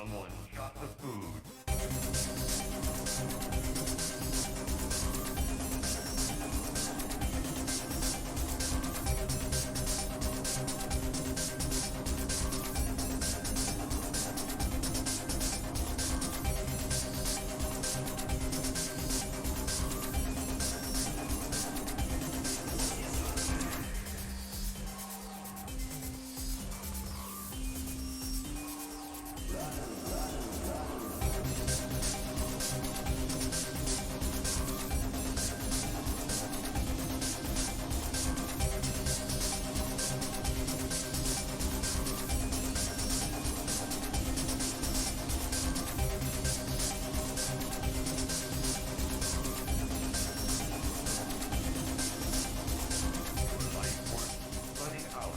Someone shot the food. Life force running out.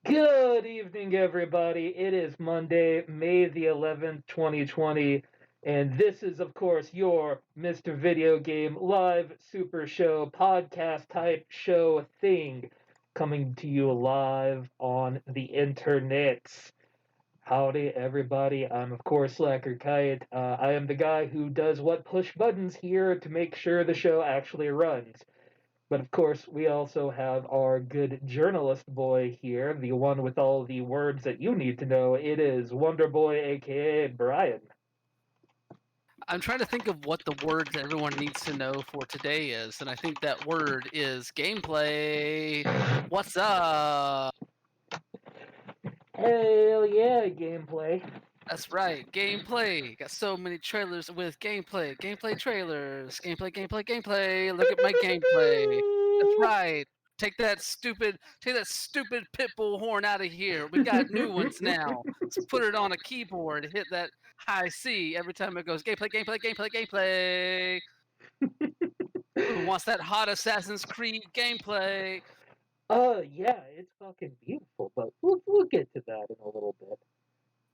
Good evening, everybody. It is Monday, May the 11th, 2020, and this is, of course, your Mr. Video Game live super show, podcast type show thing, coming to you live on the internet. Howdy, everybody. I'm, of course, Slacker Kite. I am the guy who does what push buttons here to make sure the show actually runs. But of course, we also have our good journalist boy here, the one with all the words that you need to know. It is Wonder Boy, aka Brian. I'm trying to think of what the word that everyone needs to know for today is, and I think that word is gameplay. What's up? Hell yeah, gameplay. That's right, gameplay. Got so many trailers with gameplay. Gameplay trailers. Gameplay. Look at my gameplay. That's right. Take that stupid pitbull horn out of here. We got new ones now. Let's put it on a keyboard. Hit that high C every time it goes gameplay. Who wants that hot Assassin's Creed gameplay? Yeah, it's fucking beautiful, but we'll get to that in a little bit.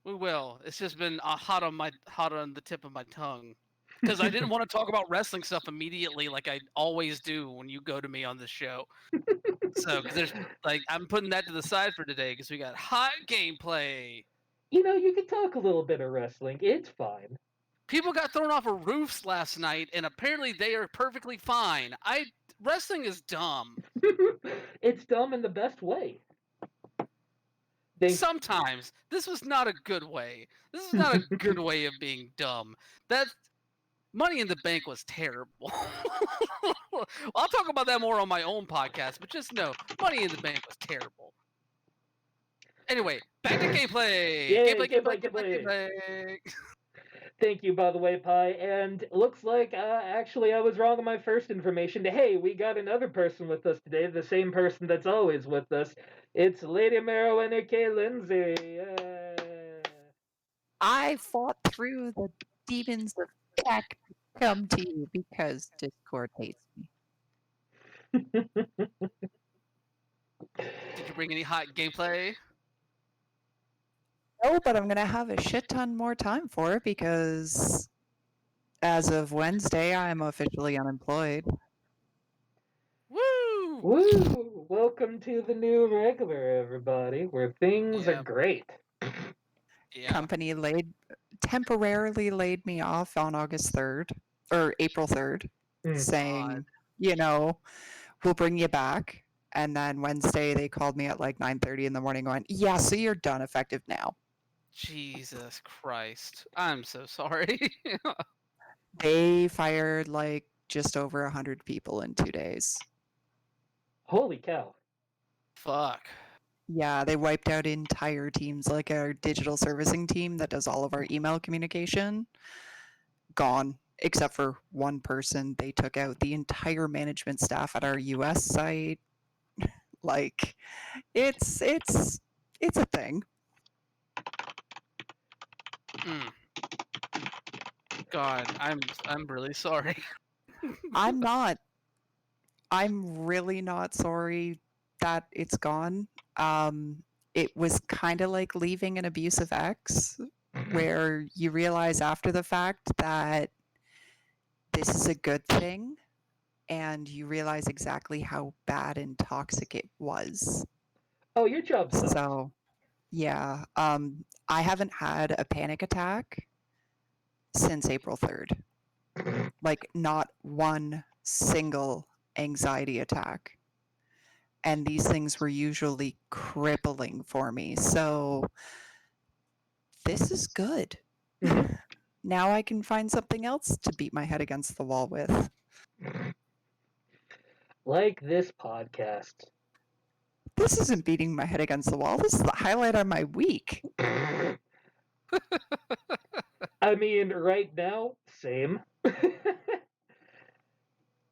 We will. It's just been hot on the tip of my tongue because I didn't want to talk about wrestling stuff immediately like I always do when you go to me on this show. So because there's I'm putting that to the side for today because we got hot gameplay. You know, you can talk a little bit of wrestling. It's fine. People got thrown off of roofs last night, and apparently they are perfectly fine. Wrestling is dumb. It's dumb in the best way. They Sometimes this was not a good way. This is not a good way of being dumb. That Money in the Bank was terrible. I'll talk about that more on my own podcast, but just know Money in the Bank was terrible. Anyway, back to gameplay. Yay, Gameplay. Thank you, by the way, Pi. And looks like, actually, I was wrong on my first information. Hey, we got another person with us today, the same person that's always with us. It's Lady Marrow and A.K. Lindsay. I fought through the demons of tech to come to you because Discord hates me. Did you bring any hot gameplay? No, but I'm going to have a shit ton more time for it because as of Wednesday, I'm officially unemployed. Woo! Woo! Welcome to the new regular, everybody, where things Yeah. are great. Yeah. Company temporarily laid me off on August 3rd or April 3rd, saying, God. We'll bring you back. And then Wednesday, they called me at like 9:30 in the morning going, yeah, so you're done effective now. Jesus Christ. I'm so sorry. They fired like just over 100 people in 2 days. Holy cow. Fuck. Yeah, they wiped out entire teams, like our digital servicing team that does all of our email communication. Gone, except for one person. They took out the entire management staff at our US site. Like, it's a thing. God, I'm really sorry. I'm really not sorry that it's gone. It was kind of like leaving an abusive ex, where you realize after the fact that this is a good thing and you realize exactly how bad and toxic it was. Oh, your job sucks. So, yeah, I haven't had a panic attack since April 3rd. Like, not one single anxiety attack. And these things were usually crippling for me. So, this is good. Mhm. Now I can find something else to beat my head against the wall with. Like this podcast. This isn't beating my head against the wall. This is the highlight of my week. I mean, right now, same.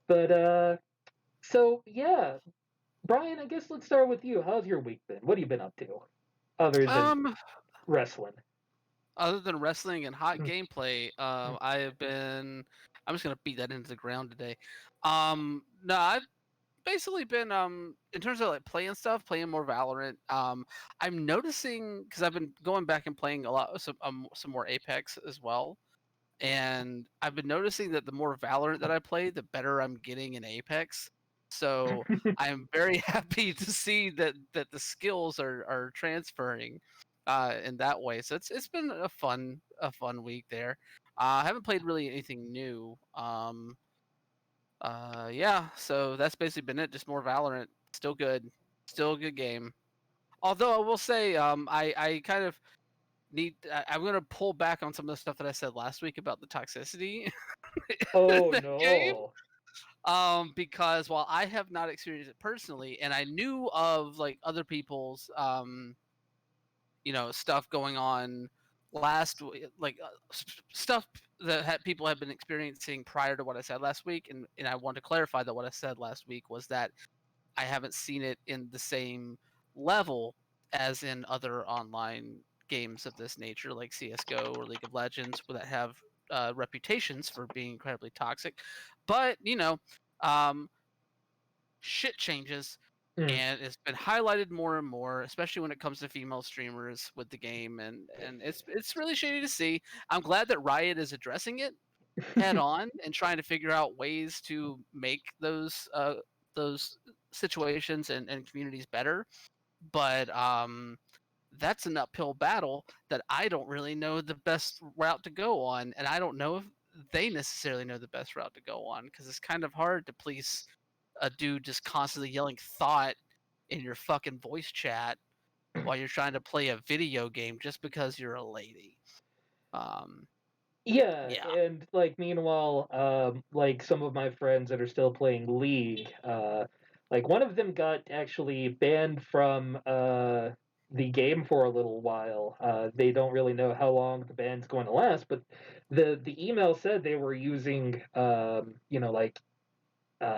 But so yeah, Brian, I guess let's start with you. How's your week been? What have you been up to, other than Um, wrestling? other than wrestling and hot Mm. gameplay, Mm. I have been. I'm just gonna beat that into the ground today. No, I've basically been in terms of like playing stuff, playing more Valorant. I'm noticing because I've been going back and playing a lot some more Apex as well. And I've been noticing that the more Valorant that I play, the better I'm getting in Apex. So I'm very happy to see that the skills are transferring in that way. So it's been a fun week there. I haven't played really anything new. Yeah, so that's basically been it. Just more Valorant. Still good. Still a good game. Although I will say, I kind of I'm gonna pull back on some of the stuff that I said last week about the toxicity in Oh that game. no. Because while I have not experienced it personally, and I knew of like other people's stuff going on like stuff that people have been experiencing prior to what I said last week, and I want to clarify that what I said last week was that I haven't seen it in the same level as in other online games of this nature, like CS:GO or League of Legends, that have reputations for being incredibly toxic. But um, shit changes, Mm. and it's been highlighted more and more, especially when it comes to female streamers with the game, and it's really shady to see. I'm glad that Riot is addressing it head on and trying to figure out ways to make those situations and communities better. But that's an uphill battle that I don't really know the best route to go on, and I don't know if they necessarily know the best route to go on, because it's kind of hard to please a dude just constantly yelling thought in your fucking voice chat while you're trying to play a video game just because you're a lady. Um, Yeah, yeah. and like meanwhile, like some of my friends that are still playing League, like one of them got actually banned from the game for a little while. They don't really know how long the ban's going to last, but the email said they were using like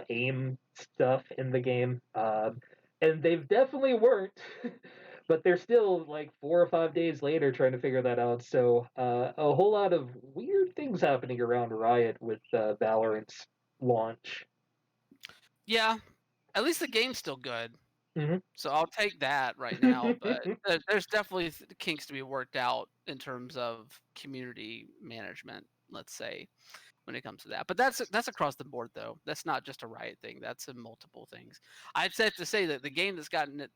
aim stuff in the game, and they've definitely worked. But they're still like 4 or 5 days later trying to figure that out. So a whole lot of weird things happening around Riot with Valorant's launch. Yeah, at least the game's still good. Hmm. So I'll take that right now, but there's definitely kinks to be worked out in terms of community management, let's say, when it comes to that. But that's across the board though. That's not just a Riot thing. That's in multiple things. I'd say to say that the game that's gotten it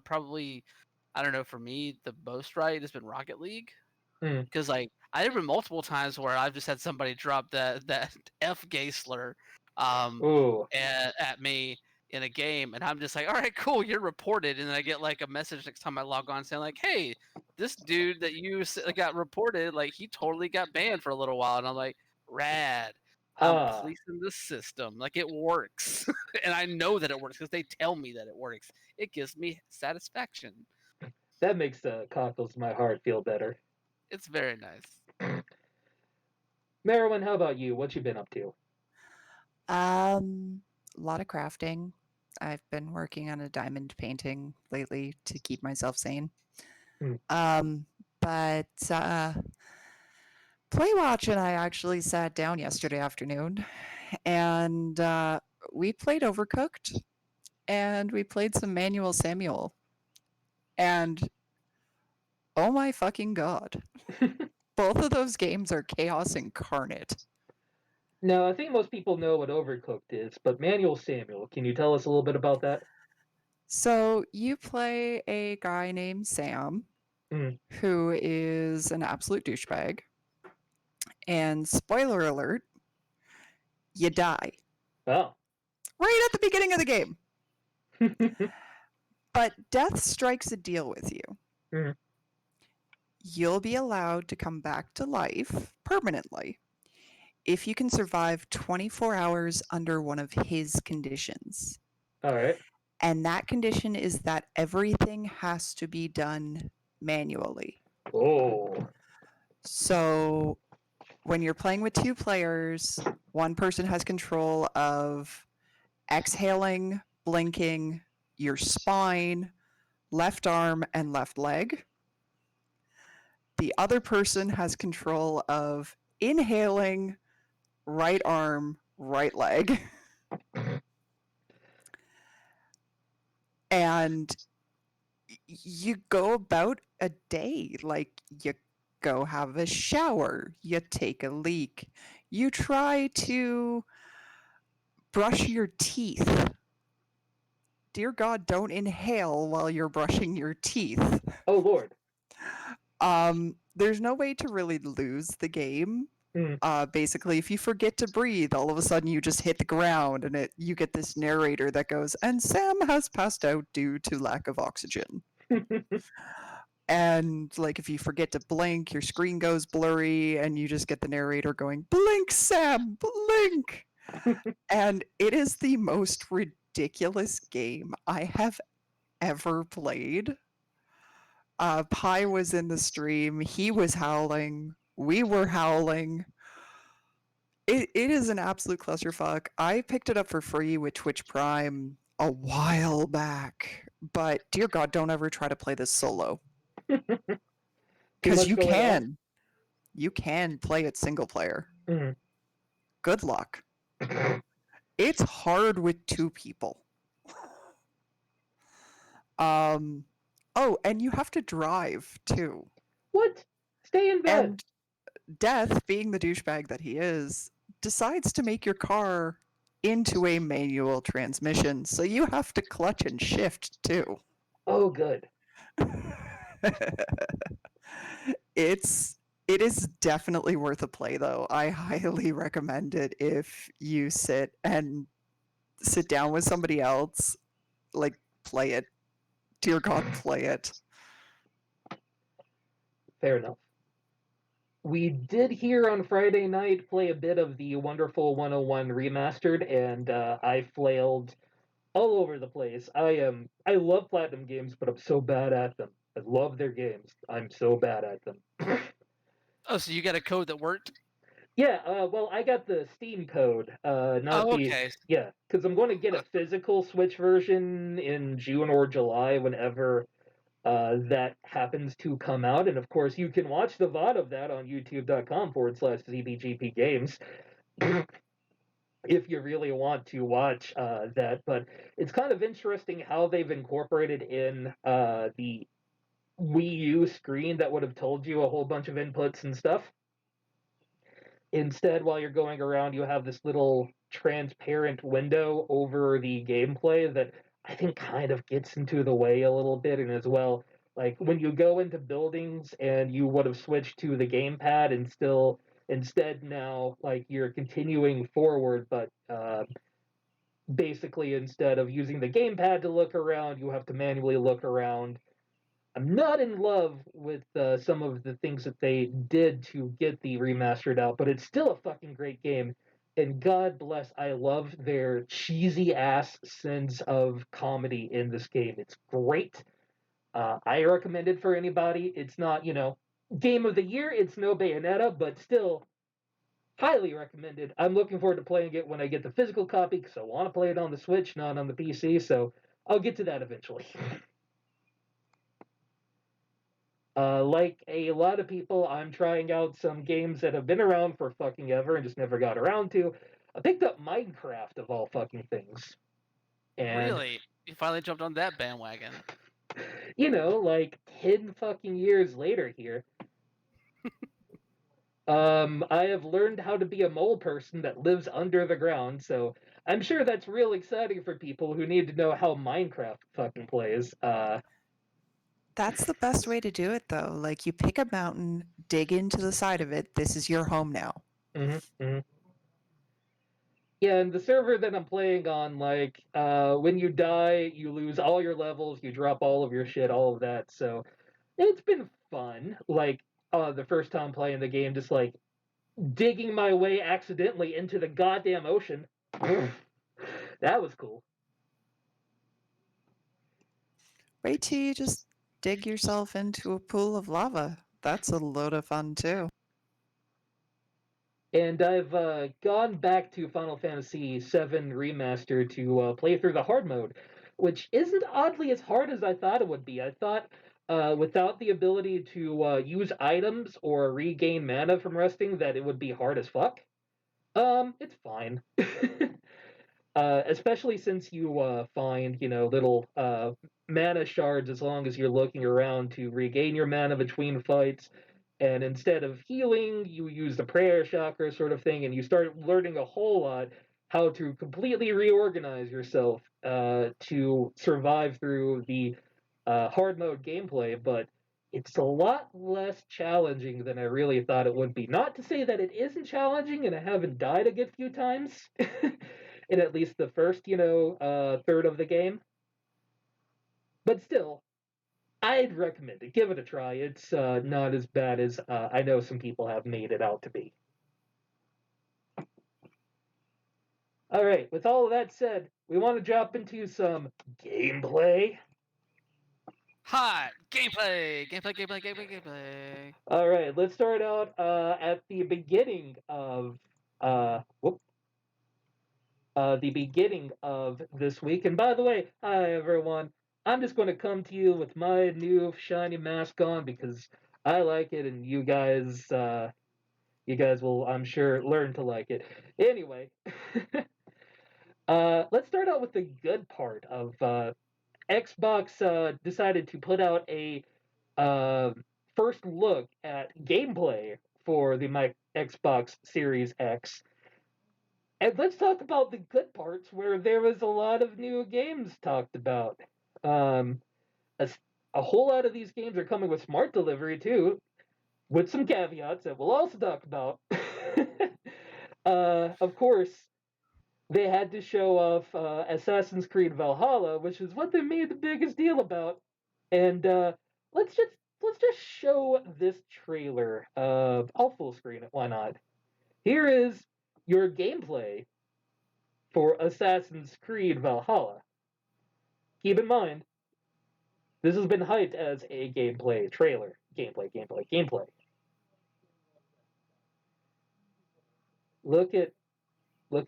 probably, I don't know, for me the most right has been Rocket League, Mm. because like I've been multiple times where I've just had somebody drop that F gay slur um Ooh. at me in a game, and I'm just like, all right, cool, you're reported. And then I get like a message next time I log on saying like, hey, this dude that got reported, like he totally got banned for a little while. And I'm like, rad. I'm Ah, policing the system, like it works. And I know that it works because they tell me that it works. It gives me satisfaction. that makes the cockles in my heart feel better. It's very nice. Marilyn, how about you? What you been up to? A lot of crafting. I've been working on a diamond painting lately to keep myself sane. Hmm. But Playwatch and I actually sat down yesterday afternoon and we played Overcooked and we played some Manual Samuel. And oh my fucking god, both of those games are chaos incarnate. Now, I think most people know what Overcooked is, but Manuel Samuel, can you tell us a little bit about that? So you play a guy named Sam, Mm. who is an absolute douchebag. And spoiler alert, you die Oh. right at the beginning of the game. But death strikes a deal with you. Mhm. You'll be allowed to come back to life permanently if you can survive 24 hours under one of his conditions. All right. And that condition is that everything has to be done manually. Oh. So when you're playing with two players, one person has control of exhaling, blinking, your spine, left arm, and left leg. The other person has control of inhaling, right arm, right leg. And you go about a day like you go have a shower, you take a leak, you try to brush your teeth. Dear God, don't inhale while you're brushing your teeth. Oh, Lord. There's no way to really lose the game. Mm. Basically, if you forget to breathe, all of a sudden you just hit the ground, and you get this narrator that goes, "And Sam has passed out due to lack of oxygen." And like if you forget to blink, your screen goes blurry, and you just get the narrator going, "Blink, Sam, blink!" And it is the most ridiculous game I have ever played. Pi was in the stream. He was howling. We were howling. It is an absolute clusterfuck. I picked it up for free with Twitch Prime a while back, but dear God, don't ever try to play this solo. Too Because much you going on. can. You can play it single player. Mm. Good luck. It's hard with two people. Oh, and you have to drive too. What? Stay in bed. And Death, being the douchebag that he is, decides to make your car into a manual transmission, so you have to clutch and shift too. Oh, good. It is definitely worth a play though. I highly recommend it if you sit down with somebody else, like play it. Dear God, play it. Fair enough. We did here on Friday night play a bit of the Wonderful 101 remastered, and I flailed all over the place. I love Platinum games, but I'm so bad at them. I love their games. I'm so bad at them. Oh, so you got a code that worked? Yeah, well, I got the Steam code, not Oh, the okay. yeah, because I'm going to get a physical Switch version in June or July, whenever that happens to come out. And of course, you can watch the VOD of that on youtube.com/ZBGP Games if you really want to watch that. But it's kind of interesting how they've incorporated in the Wii U screen that would have told you a whole bunch of inputs and stuff. Instead, while you're going around, you have this little transparent window over the gameplay that I think kind of gets into the way a little bit. And as well, like when you go into buildings and you would have switched to the gamepad and still instead now like you're continuing forward, but basically instead of using the gamepad to look around, you have to manually look around. I'm not in love with some of the things that they did to get the remastered out, but it's still a fucking great game. And God bless, I love their cheesy ass sense of comedy in this game. It's great. I recommend it for anybody. It's not, game of the year. It's no Bayonetta, but still highly recommended. I'm looking forward to playing it when I get the physical copy because I want to play it on the Switch, not on the PC. So I'll get to that eventually. Like a lot of people, I'm trying out some games that have been around for fucking ever and just never got around to. I picked up Minecraft of all fucking things. And, Really? You finally jumped on that bandwagon. like 10 fucking years later here. I have learned how to be a mole person that lives under the ground, so I'm sure that's real exciting for people who need to know how Minecraft fucking plays. That's the best way to do it, though. Like, you pick a mountain, dig into the side of it. This is your home now. Mm-hmm. Yeah, and the server that I'm playing on, like, when you die, you lose all your levels, you drop all of your shit, all of that. So it's been fun. Like, the first time playing the game, just like digging my way accidentally into the goddamn ocean. That was cool. Wait till you just dig yourself into a pool of lava. That's a load of fun, too. And I've gone back to Final Fantasy VII Remaster to play through the hard mode, which isn't oddly as hard as I thought it would be. I thought without the ability to use items or regain mana from resting, that it would be hard as fuck. It's fine. Especially since you find, little mana shards as long as you're looking around to regain your mana between fights. And instead of healing, you use the prayer chakra sort of thing, and you start learning a whole lot how to completely reorganize yourself to survive through the hard mode gameplay. But it's a lot less challenging than I really thought it would be. Not to say that it isn't challenging, and I haven't died a good few times in at least the first, third of the game. But still, I'd recommend it. Give it a try. It's not as bad as I know some people have made it out to be. All right, with all of that said, we want to drop into some gameplay. Hot gameplay. All right, let's start out at the beginning of the beginning of this week. And by the way, hi everyone. I'm just going to come to you with my new shiny mask on because I like it, and you guys will, I'm sure, learn to like it. Anyway, let's start out with the good part of Xbox decided to put out a uh, first look at gameplay for the Xbox Series X. And let's talk about the good parts where there was a lot of new games talked about. Um, a, a whole lot of these games are coming with smart delivery too, with some caveats that we'll also talk about. Of course, they had to show off Assassin's Creed Valhalla, which is what they made the biggest deal about. And let's just show this trailer. I'll full screen it. Why not? Here is your gameplay for Assassin's Creed Valhalla. Keep in mind, this has been hyped as a gameplay trailer. Gameplay. Look at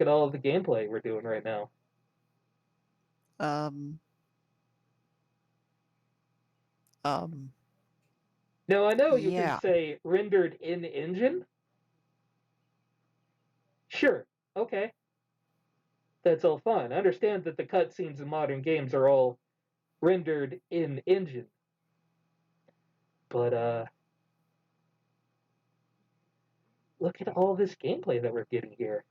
all of the gameplay we're doing right now. Now I know you can Yeah. say rendered in engine. Sure, okay, that's all fine. I understand that the cutscenes in modern games are all rendered in engine, but look at all this gameplay that we're getting here.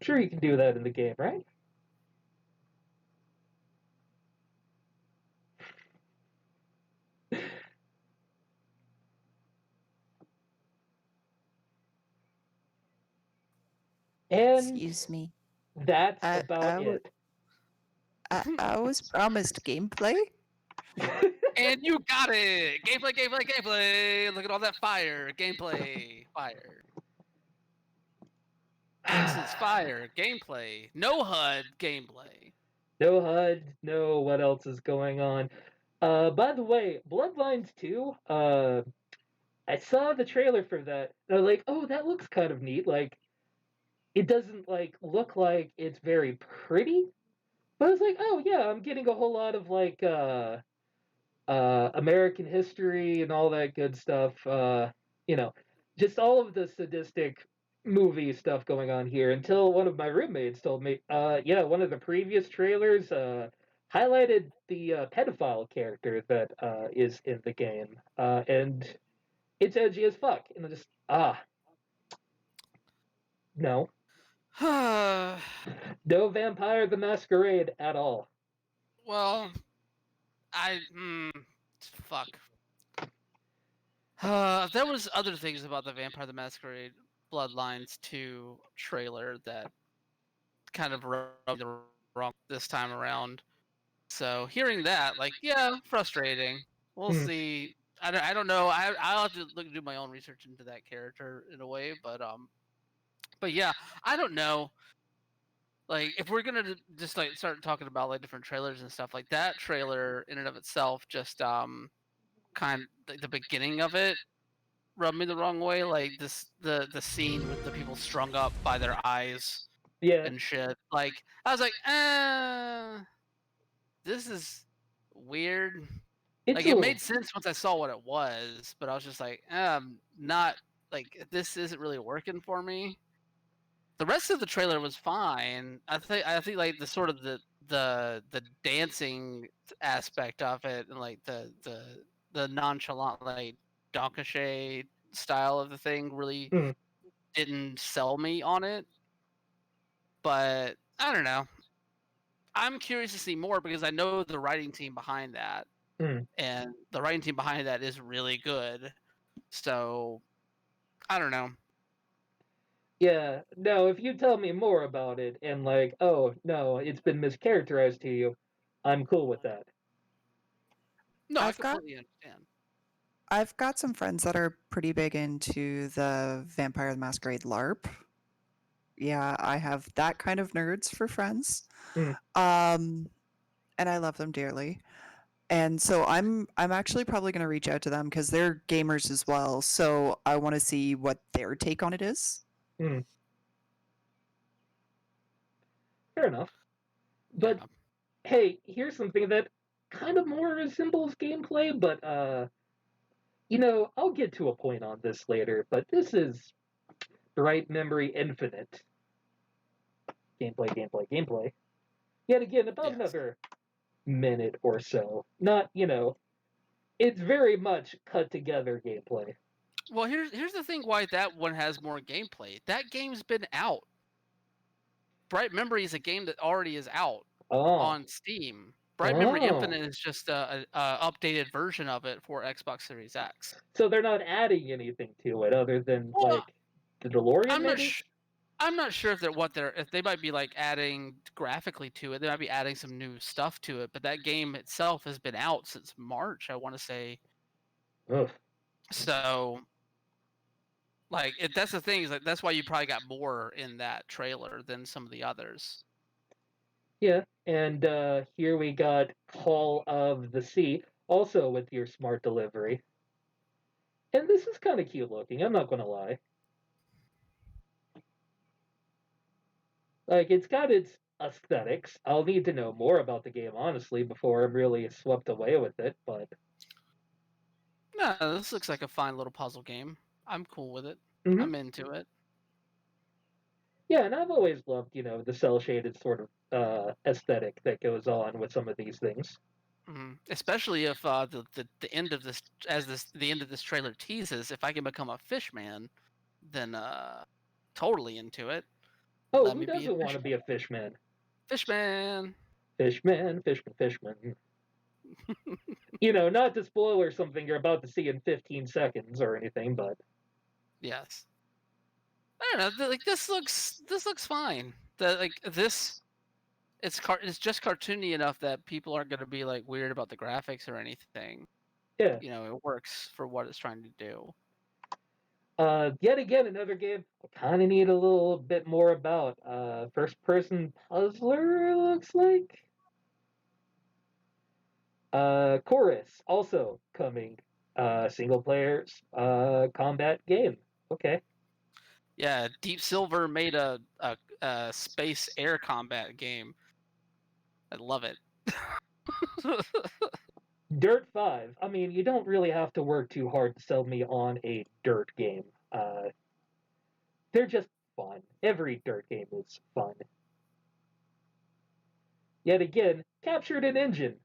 Sure, you can do that in the game, right? And Excuse me. that's I, about I, w- it. I was promised gameplay? And you got it! Gameplay! Look at all that fire! Fire. Axes, fire, gameplay. No HUD, gameplay. No HUD, no what else is going on. By the way, Bloodlines 2, I saw the trailer for that, and I was like, oh, that looks kind of neat. Like, it doesn't, like, look like it's very pretty, but I was like, oh, yeah, I'm getting a whole lot of, like, American history and all that good stuff. You know, just all of the sadistic movie stuff going on here until one of my roommates told me, yeah, one of the previous trailers highlighted the pedophile character that is in the game, and it's edgy as fuck. And I just no, no Vampire the Masquerade at all. Well, fuck. There was other things about the Vampire the Masquerade Bloodlines 2 trailer that kind of rubbed me the wrong this time around. So hearing that, like, yeah, frustrating. We'll Hmm. see. I don't know. I'll have to do my own research into that character in a way, but yeah, I don't know. Like, if we're gonna just like start talking about like different trailers and stuff, like that trailer in and of itself, just like the beginning of it rubbed me the wrong way. Like the scene with the people strung up by their eyes Yeah, and shit. Like I was like, this is weird. it's Like a it little. made sense once I saw what it was, but I was just like, not like this isn't really working for me. The rest of the trailer was fine. I think like the sort of the dancing aspect of it and like the nonchalant like donkashe style of the thing really Hmm. didn't sell me on it. But I don't know. I'm curious to see more because I know the writing team behind that, Hmm. and the writing team behind that is really good. So I don't know. Yeah, no, if you tell me more about it and like, oh no, it's been mischaracterized to you, I'm cool with that. No, I I've got completely understand. I've got some friends that are pretty big into the Vampire the Masquerade LARP. Yeah, I have that kind of nerds for friends. Hmm. Um, and I love them dearly. And so I'm actually probably going to reach out to them because they're gamers as well. So I want to see what their take on it is. Hmm. Fair enough. But Yeah. hey, here's something that kind of more resembles gameplay, but I'll get to a point on this later, but this is Bright Memory Infinite. Gameplay. Yet again, about Yes. another minute or so. Not, it's very much cut together gameplay. Well, here's the thing why that one has more gameplay. That game's been out. Bright Memory is a game that already is out Oh, on Steam. Bright Memory oh. Infinite is just a updated version of it for Xbox Series X. So they're not adding anything to it other than, Well, like, the DeLorean, I'm not maybe? sh- I'm not sure if they might be like adding graphically to it. They might be adding some new stuff to it, but that game itself has been out since March, I want to say. Ugh. So, like, that's the thing is like that's why you probably got more in that trailer than some of the others. Yeah, and here we got Call of the Sea, also with your smart delivery. And this is kind of cute looking, I'm not going to lie. Like, it's got its aesthetics. I'll need to know more about the game, honestly, before I'm really swept away with it, but. No, this looks like a fine little puzzle game. I'm cool with it. Mhm. I'm into it. Yeah, and I've always loved, the cell shaded sort of aesthetic that goes on with some of these things. Especially if the end of this, the end of this trailer teases, if I can become a fish man, then totally into it. Oh, Let who me be a doesn't want fish to be man. a fishman? Fish man. Fishman. Not to spoil or something you're about to see in 15 seconds or anything, but Yes. I don't know. Like this looks fine. It's just cartoony enough that people aren't going to be like weird about the graphics or anything. yeah. It works for what it's trying to do. Yet again, another game I kind of need a little bit more about. First person puzzler, looks like. Chorus, also coming. Single player combat game. Okay. Yeah, Deep Silver made a space air combat game. I love it. Dirt 5. I mean, you don't really have to work too hard to sell me on a dirt game. They're just fun. Every dirt game is fun. yet again captured an engine.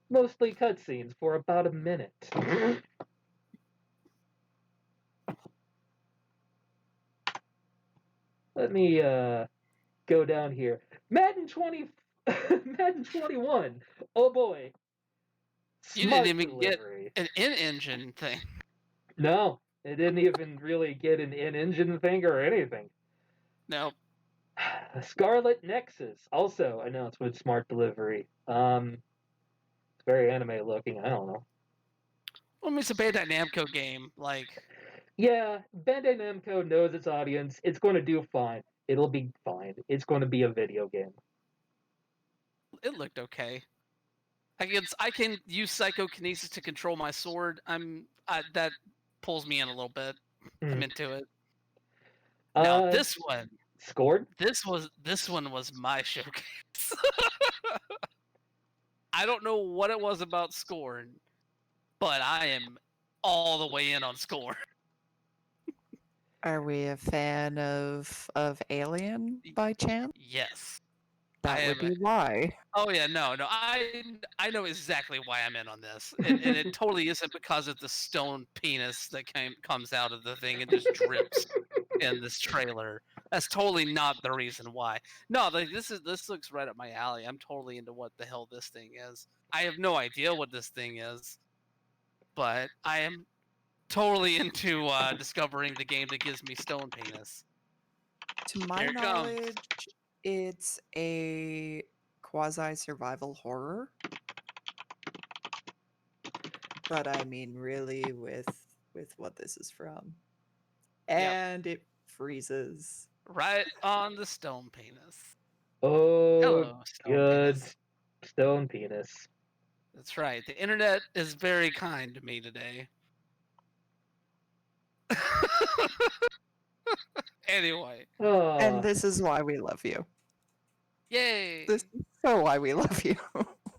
Mostly cutscenes for about a minute. Let me go down here. Madden 20 Madden 21. Oh boy. You didn't Smart even get delivery. an in-engine thing. No, it didn't even really get an in-engine thing or anything. No. Scarlet Nexus also announced with smart delivery. It's very anime looking. I don't know. Well, it's a Bandai Namco game. Like, Yeah, Bandai Namco knows its audience. It's going to do fine. It'll be fine. It's going to be a video game. it looked okay. I can use psychokinesis to control my sword. That pulls me in a little bit. I'm into it. Now this one scored. This one was my showcase. I don't know what it was about Scorn, but I am all the way in on Scorn. Are we a fan of Alien by chance? Yes. That would be why. Oh yeah, no. I know exactly why I'm in on this, and it totally isn't because of the stone penis that comes out of the thing and just drips in this trailer. That's totally not the reason why. No, like this looks right up my alley. I'm totally into what the hell this thing is. I have no idea what this thing is, but I am totally into discovering the game that gives me stone penis. To my Here it comes. knowledge, it's a quasi-survival horror. But I mean, really, with what this is from, and it freezes. Right on the stone penis. Oh, Hello, stone good penis. stone penis. That's right. The internet is very kind to me today. Anyway. And this is why we love you. Yay! This is so why we love you.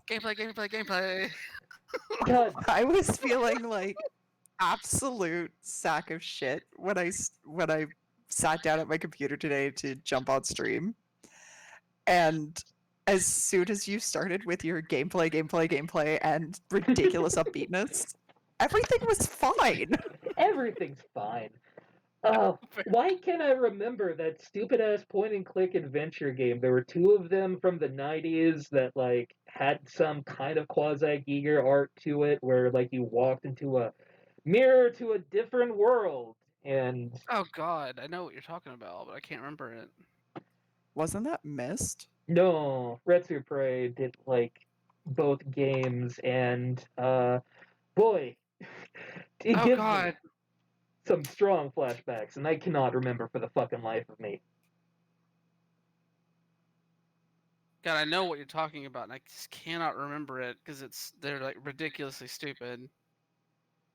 Gameplay. God. I was feeling like absolute sack of shit when I sat down at my computer today to jump on stream. And as soon as you started with your gameplay, and ridiculous upbeatness, everything was fine. Everything's fine. Why can't I remember that stupid ass point and click adventure game? There were two of them from the 90s that like had some kind of quasi Giger art to it where like you walked into a mirror to a different world and Oh god, I know what you're talking about, but I can't remember it. Wasn't that Myst? no, Retsu Prey did like both games and boy it Oh gives god. me some strong flashbacks and I cannot remember for the fucking life of me. God, I know what you're talking about, and I just cannot remember it because they're like ridiculously stupid.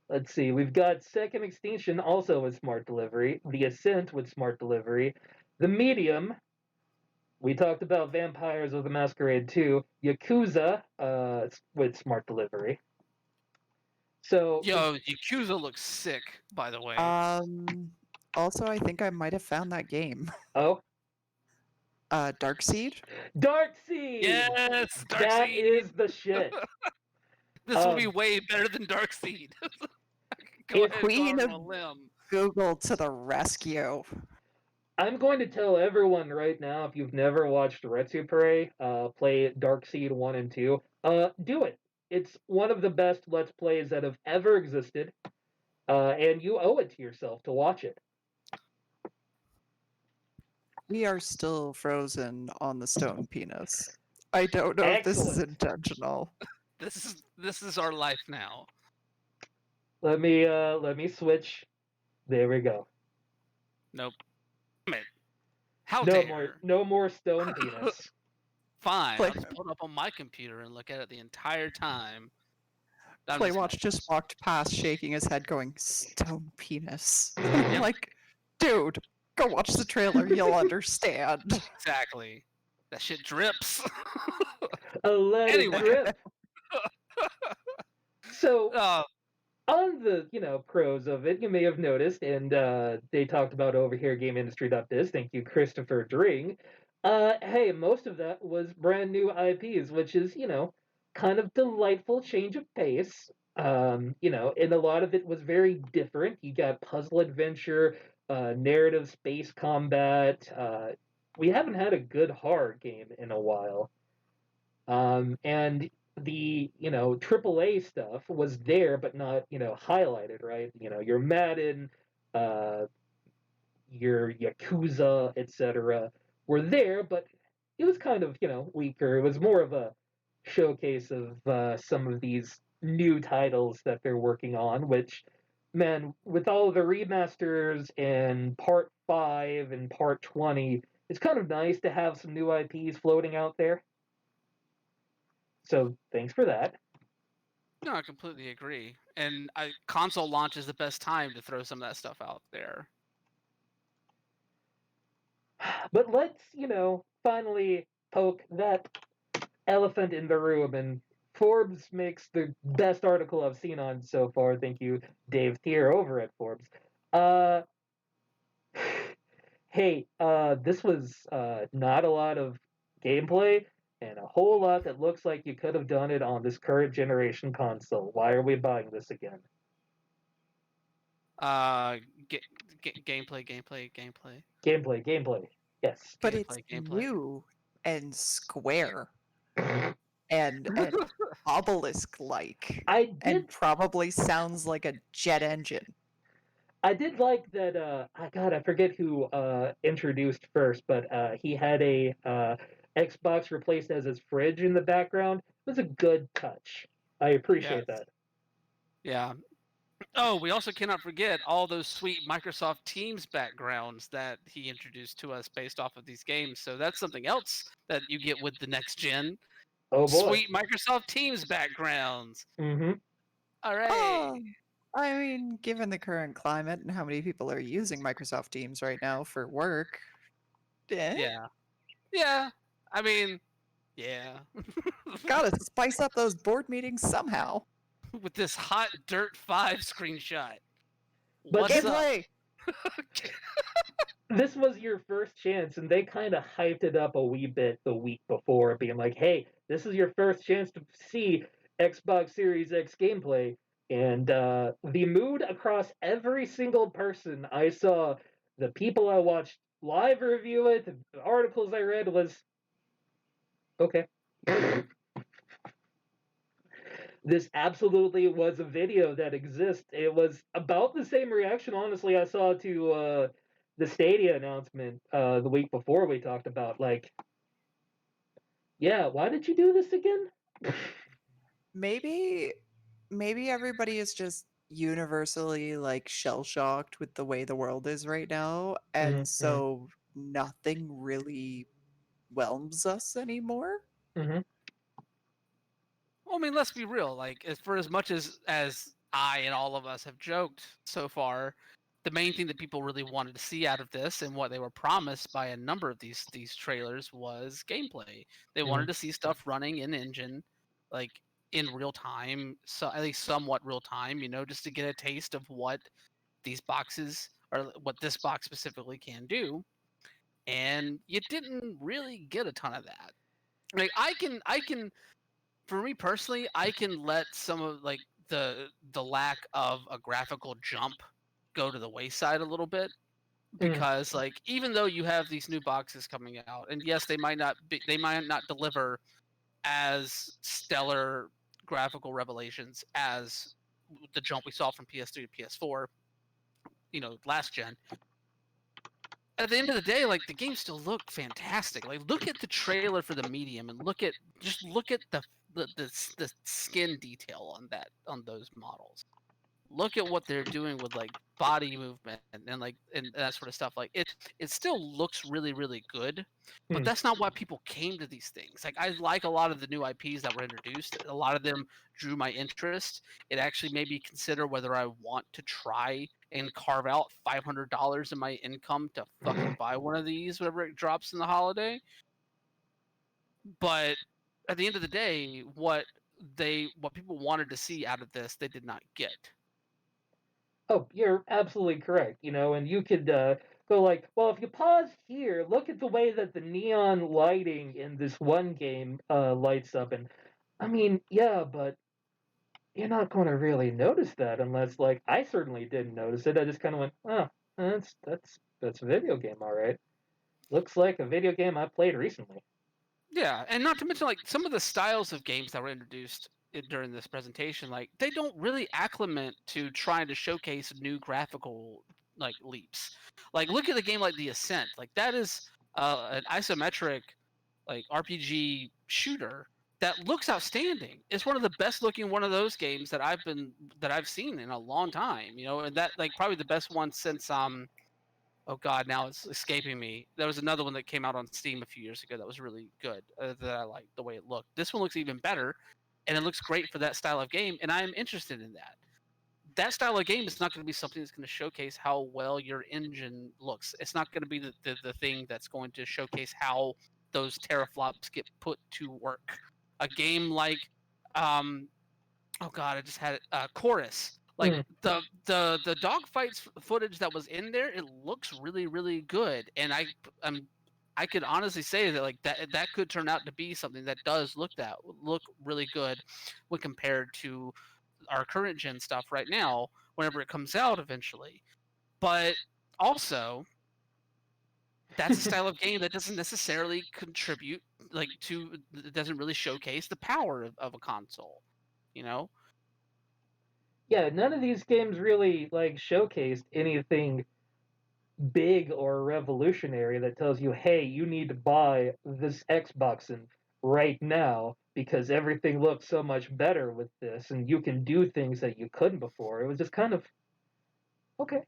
Let's see, we've got Second Extinction also with smart delivery, The Ascent with smart delivery, The Medium, we talked about Vampires of the Masquerade 2, Yakuza with smart delivery. So Yo, Yakuza looks sick, by the way. Also, I think I might have found that game. Oh? Darkseed? Darkseed! Yes! Darkseed! That is the shit. This will be way better than Darkseed. Queen of Google to the rescue. I'm going to tell everyone right now, if you've never watched Retsu Prey, play Darkseed 1 and 2, do it. It's one of the best Let's Plays that have ever existed, and you owe it to yourself to watch it. We are still frozen on the stone penis. I don't know if this is intentional. This is our life now. Let me switch. There we go. Nope. Damn it. How no dare. No more stone penis. Fine. I'll just pull it up on my computer and look at it the entire time. Playwatch just walked past shaking his head going, stone penis. I'm like, dude, go watch the trailer, you'll understand. Exactly. That shit drips. Let it drip. So on the pros of it, you may have noticed, and they talked about over here, GameIndustry.biz. Thank you, Christopher Dring. Hey, most of that was brand new IPs, which is kind of delightful change of pace. And a lot of it was very different. You got puzzle adventure, narrative space combat. We haven't had a good horror game in a while. And the AAA stuff was there, but not highlighted, right? Your Madden, uh, your Yakuza, etc. were there, but it was kind of weaker. It was more of a showcase of some of these new titles that they're working on. Which, man, with all the remasters and Part 5 and Part 20, it's kind of nice to have some new IPs floating out there. So thanks for that. No, I completely agree. And console launch is the best time to throw some of that stuff out there. But let's, finally poke that elephant in the room. And Forbes makes the best article I've seen on so far. Thank you, Dave Thier over at Forbes. Uh, hey, this was not a lot of gameplay and a whole lot that looks like you could have done it on this current generation console. Why are we buying this again? Gameplay. Gameplay. Yes. But Gameplay, it's gameplay. new and square and obelisk-like I and did probably sounds like a jet engine. I did like that. I forget who introduced first, but he had a Xbox replaced as his fridge in the background. It was a good touch. I appreciate Yes. that. Yeah. Oh, we also cannot forget all those sweet Microsoft Teams backgrounds that he introduced to us based off of these games. So that's something else that you get with the next gen. Oh boy. Sweet Microsoft Teams backgrounds. Mm-hmm. All right. Oh, I mean, given the current climate and how many people are using Microsoft Teams right now for work, Yeah. Yeah. I mean, yeah. gotta spice up those board meetings somehow. With this hot Dirt 5 screenshot. But What's up? Gameplay! This was your first chance, and they kind of hyped it up a wee bit the week before, being like, "Hey, this is your first chance to see Xbox Series X gameplay." And the mood across every single person I saw, the people I watched live review it, the articles I read was, okay. This absolutely was a video that exists. It was about the same reaction, honestly, I saw to the Stadia announcement the week before we talked about, like, yeah, why did you do this again? Maybe everybody is just universally like shell shocked with the way the world is right now, and so nothing really whelms us anymore. Mm-hmm. Well, I mean, let's be real. Like, for as much as I and all of us have joked so far, the main thing that people really wanted to see out of this and what they were promised by a number of these trailers was gameplay. They wanted to see stuff running in engine, like in real time, so at least somewhat real time. Just to get a taste of what these boxes or what this box specifically can do. And you didn't really get a ton of that. Like, I can. For me personally, I can let some of like the lack of a graphical jump go to the wayside a little bit because like even though you have these new boxes coming out, and yes, they might not deliver as stellar graphical revelations as the jump we saw from PS3 to PS4, last gen. At the end of the day, like, the games still look fantastic. Like, look at the trailer for the medium and look at the skin detail on those models. Look at what they're doing with like body movement and that sort of stuff. Like, it still looks really, really good, but that's not why people came to these things. Like, I like a lot of the new IPs that were introduced. A lot of them drew my interest. It actually made me consider whether I want to try and carve out $500 of my income to fucking buy one of these whenever it drops in the holiday. But at the end of the day, what people wanted to see out of this, they did not get. Oh, you're absolutely correct. And you could go like, well, if you pause here, look at the way that the neon lighting in this one game lights up, and I mean, yeah, but you're not going to really notice that unless, like, I certainly didn't notice it. I just kind of went, oh, that's a video game, all right. Looks like a video game I played recently. Yeah, and not to mention like some of the styles of games that were introduced during this presentation, like they don't really acclimate to trying to showcase new graphical like leaps. Like look at a game like The Ascent, like that is an isometric like RPG shooter that looks outstanding. It's one of the best looking one of those games that I've seen in a long time. And that like probably the best one since oh god, now it's escaping me. There was another one that came out on Steam a few years ago that was really good, that I liked the way it looked. This one looks even better, and it looks great for that style of game, and I'm interested in that. That style of game is not going to be something that's going to showcase how well your engine looks. It's not going to be the thing that's going to showcase how those teraflops get put to work. A game like um, oh god, I just had it. Chorus. Like Mm. the dogfights footage that was in there, it looks really really good, and I could honestly say that like that could turn out to be something that does look really good when compared to our current gen stuff right now. Whenever it comes out eventually, but also that's a style of game that doesn't necessarily contribute like to it doesn't really showcase the power of a console. You know, Yeah, none of these games really like showcased anything big or revolutionary that tells you, hey, you need to buy this Xbox and right now because everything looks so much better with this and you can do things that you couldn't before. It was just kind of okay.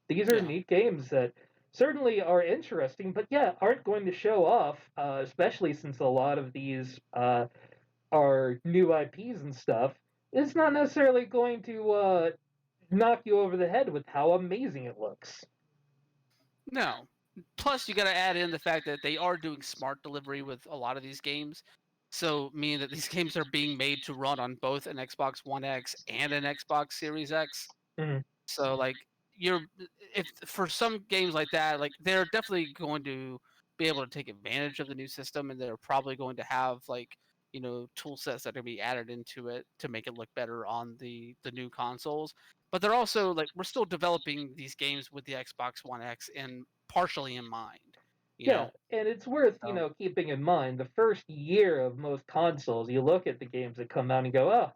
These are yeah. neat games that certainly are interesting, but yeah, aren't going to show off, especially since a lot of these are new IPs and stuff. It's not necessarily going to knock you over the head with how amazing it looks. No. Plus, you got to add in the fact that they are doing smart delivery with a lot of these games. So, meaning that these games are being made to run on both an Xbox One X and an Xbox Series X. Mhm. So, like, if for some games like that, like, they're definitely going to be able to take advantage of the new system, and they're probably going to have, like, tool sets that are going to be added into it to make it look better on the new consoles. But they're also like we're still developing these games with the Xbox One X and partially in mind, you Yeah, know. and it's worth, So, keeping in mind the first year of most consoles, you look at the games that come out and go, oh,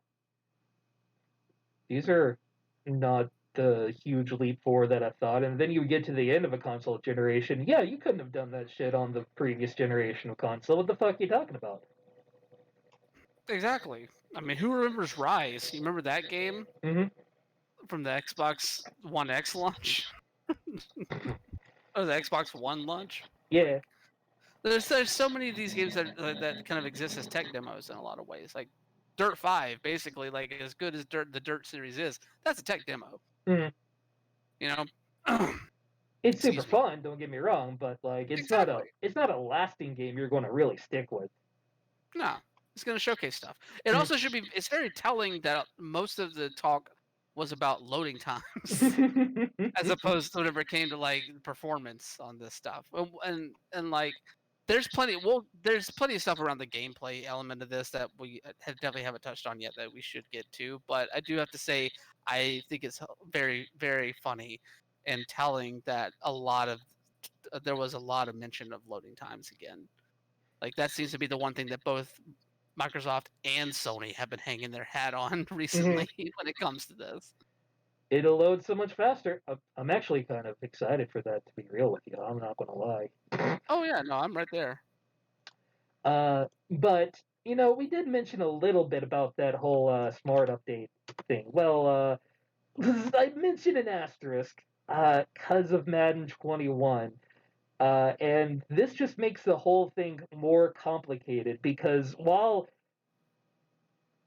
these are not the huge leap forward that I thought. And then you get to the end of a console generation. Yeah, you couldn't have done that shit on the previous generation of console. What the fuck are you talking about? exactly. I mean, who remembers Rise? You remember that game Hmm. from the Xbox One X launch or the Xbox One launch? Yeah. Like, there's so many of these games that kind of exist as tech demos in a lot of ways. Like Dirt 5, basically, like as good as the Dirt series is, that's a tech demo. Hmm. You know. It's super Excuse me. fun, don't get me wrong, but like Exactly. it's not a lasting game you're going to really stick with. No, it's going to showcase stuff. It Mm. also should be. It's very telling that most of the talk was about loading times, as opposed to whenever it came to like performance on this stuff. And like, there's plenty of stuff around the gameplay element of this that we definitely haven't touched on yet that we should get to. But I do have to say, I think it's very very funny and telling that there was a lot of mention of loading times again. Like that seems to be the one thing that both Microsoft and Sony have been hanging their hat on Hmm. recently when it comes to this. It'll load so much faster. I'm actually kind of excited for that, to be real with you. I'm not going to lie. Oh yeah, no, I'm right there. But we did mention a little bit about that whole smart update thing. Well, I mentioned an asterisk because of Madden 21. And this just makes the whole thing more complicated because while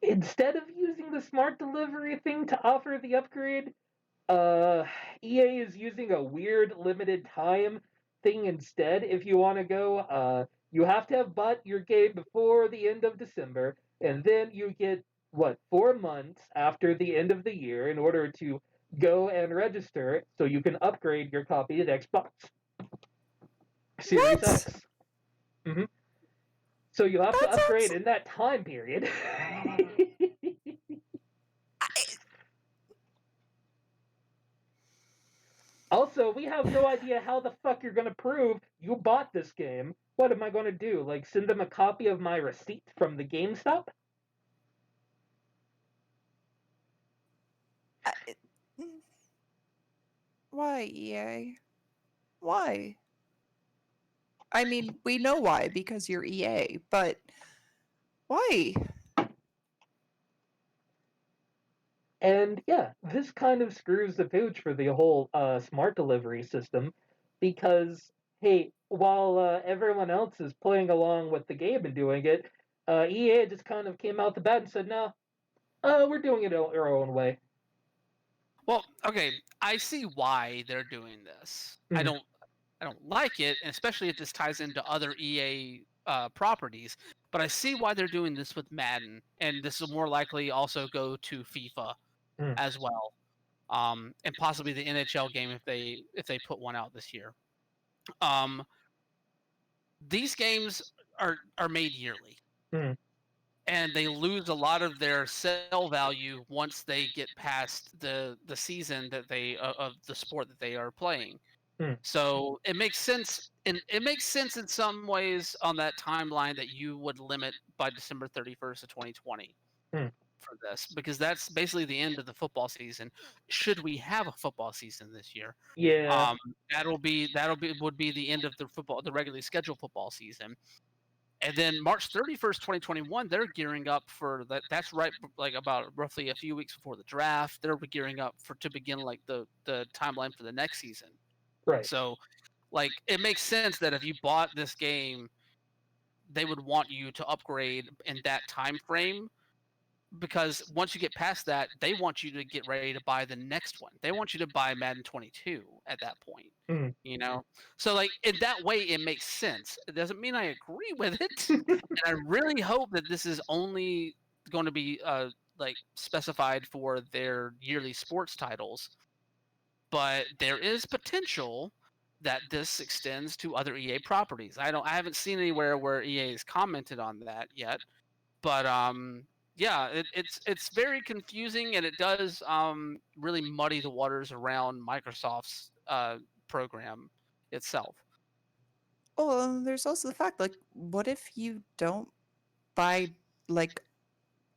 instead of using the smart delivery thing to offer the upgrade, uh, EA is using a weird limited time thing instead. If you want to go, you have to have bought your game before the end of December, and then you get what 4 months after the end of the year in order to go and register so you can upgrade your copy of Xbox Series What? X. Mm-hmm. So you have to That upgrade sounds. in that time period. Also, we have no idea how the fuck you're gonna prove you bought this game. What am I gonna do? Like, send them a copy of my receipt from the GameStop? Why, EA? Why? I mean, we know why, because you're EA, but why? And yeah, this kind of screws the pooch for the whole smart delivery system because, hey, while everyone else is playing along with the game and doing it, EA just kind of came out the bat and said, no, we're doing it our own way. Well, okay, I see why they're doing this. I Mhm. don't like it, especially if this ties into other EA properties. But I see why they're doing this with Madden, and this will more likely also go to FIFA Mm. as well, and possibly the NHL game if they put one out this year. Um, these games are made yearly, Mm. and they lose a lot of their sell value once they get past the season that they of the sport that they are playing. Mm. So it makes sense, and it makes sense in some ways on that timeline that you would limit by December 31st of 2020 Mm. for this, because that's basically the end of the football season. Should we have a football season this year? Yeah, Um, would be the end of the regularly scheduled football season. And then March 31st, 2021, they're gearing up for that. That's right, like about roughly a few weeks before the draft. They're gearing up for to begin like the timeline for the next season. right. So, like, it makes sense that if you bought this game, they would want you to upgrade in that time frame, because once you get past that, they want you to get ready to buy the next one. They want you to buy Madden 22 at that point. Mm. You know, so like in that way, it makes sense. It doesn't mean I agree with it, and I really hope that this is only going to be like specified for their yearly sports titles. But there is potential that this extends to other EA properties. I haven't seen anywhere where EA has commented on that yet, but yeah, it's very confusing, and it does really muddy the waters around Microsoft's program itself. Oh, and there's also the fact, like, what if you don't buy, like,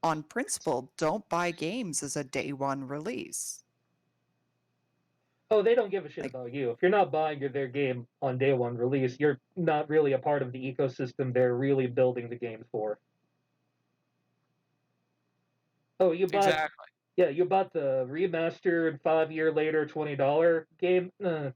on principle, don't buy games as a day one release? Oh, they don't give a shit Like, about you. If you're not buying their game on day one release, you're not really a part of the ecosystem they're really building the games for. Oh, Exactly. you bought the remastered 5 year later $20 game.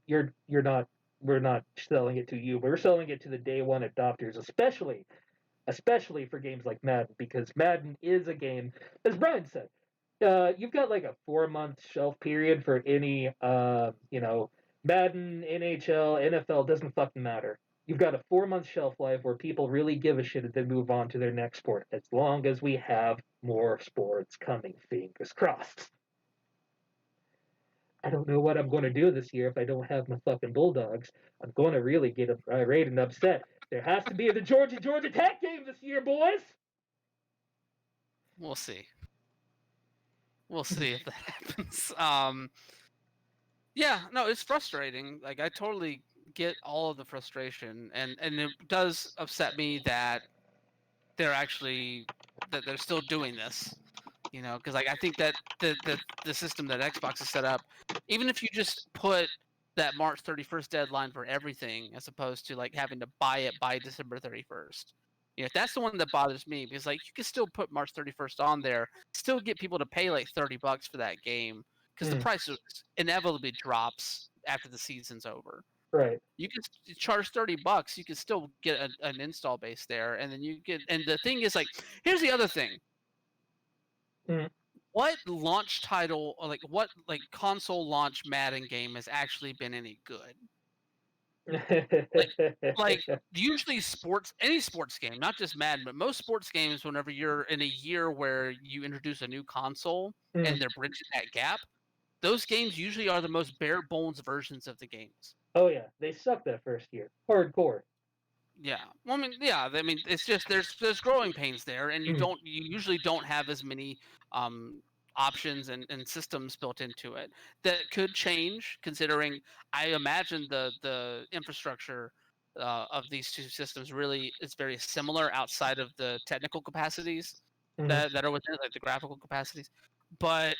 You're not. We're not selling it to you. We're selling it to the day one adopters, especially for games like Madden, because Madden is a game, as Brian said. You've got like a 4 month shelf period for any, Madden, NHL, NFL, doesn't fucking matter. You've got a 4 month shelf life where people really give a shit and then move on to their next sport, as long as we have more sports coming. Fingers crossed. I don't know what I'm going to do this year if I don't have my fucking Bulldogs. I'm going to really get irate and upset. There has to be the Georgia Tech game this year, boys. We'll see. We'll see if that happens. Yeah, no, it's frustrating. Like I totally get all of the frustration, and it does upset me that they're actually that they're still doing this. You know, because like I think that the system that Xbox has set up, even if you just put that March 31st deadline for everything, as opposed to like having to buy it by December 31st. You know, that's the one that bothers me, because like you can still put March 31st on there, still get people to pay like $30 for that game, because the Mm, price inevitably drops after the season's over. right. You can charge $30, you can still get an install base there, and then you get. And the thing is, like, here's the other thing: Mm. what launch title, or like what like console launch Madden game has actually been any good? Like like usually any sports game, not just Madden, but most sports games, whenever you're in a year where you introduce a new console Mm. and they're bridging that gap, those games usually are the most bare bones versions of the games. Oh yeah, they sucked that first year, hardcore. Yeah. Well, I mean, yeah. I mean, it's just there's growing pains there, and Mhm. you usually don't have as many um, options and systems built into it. That could change, considering I imagine the infrastructure of these two systems really is very similar outside of the technical capacities Mhm. that are within it, like the graphical capacities. But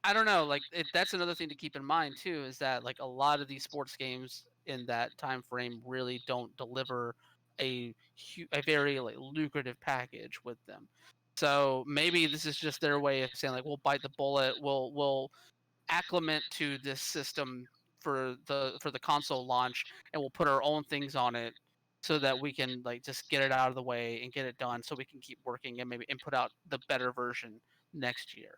I don't know. Like that's another thing to keep in mind too is that like a lot of these sports games in that time frame really don't deliver a very like lucrative package with them. So maybe this is just their way of saying like we'll bite the bullet. We'll acclimate to this system for the console launch, and we'll put our own things on it so that we can like just get it out of the way and get it done so we can keep working and maybe and put out the better version next year.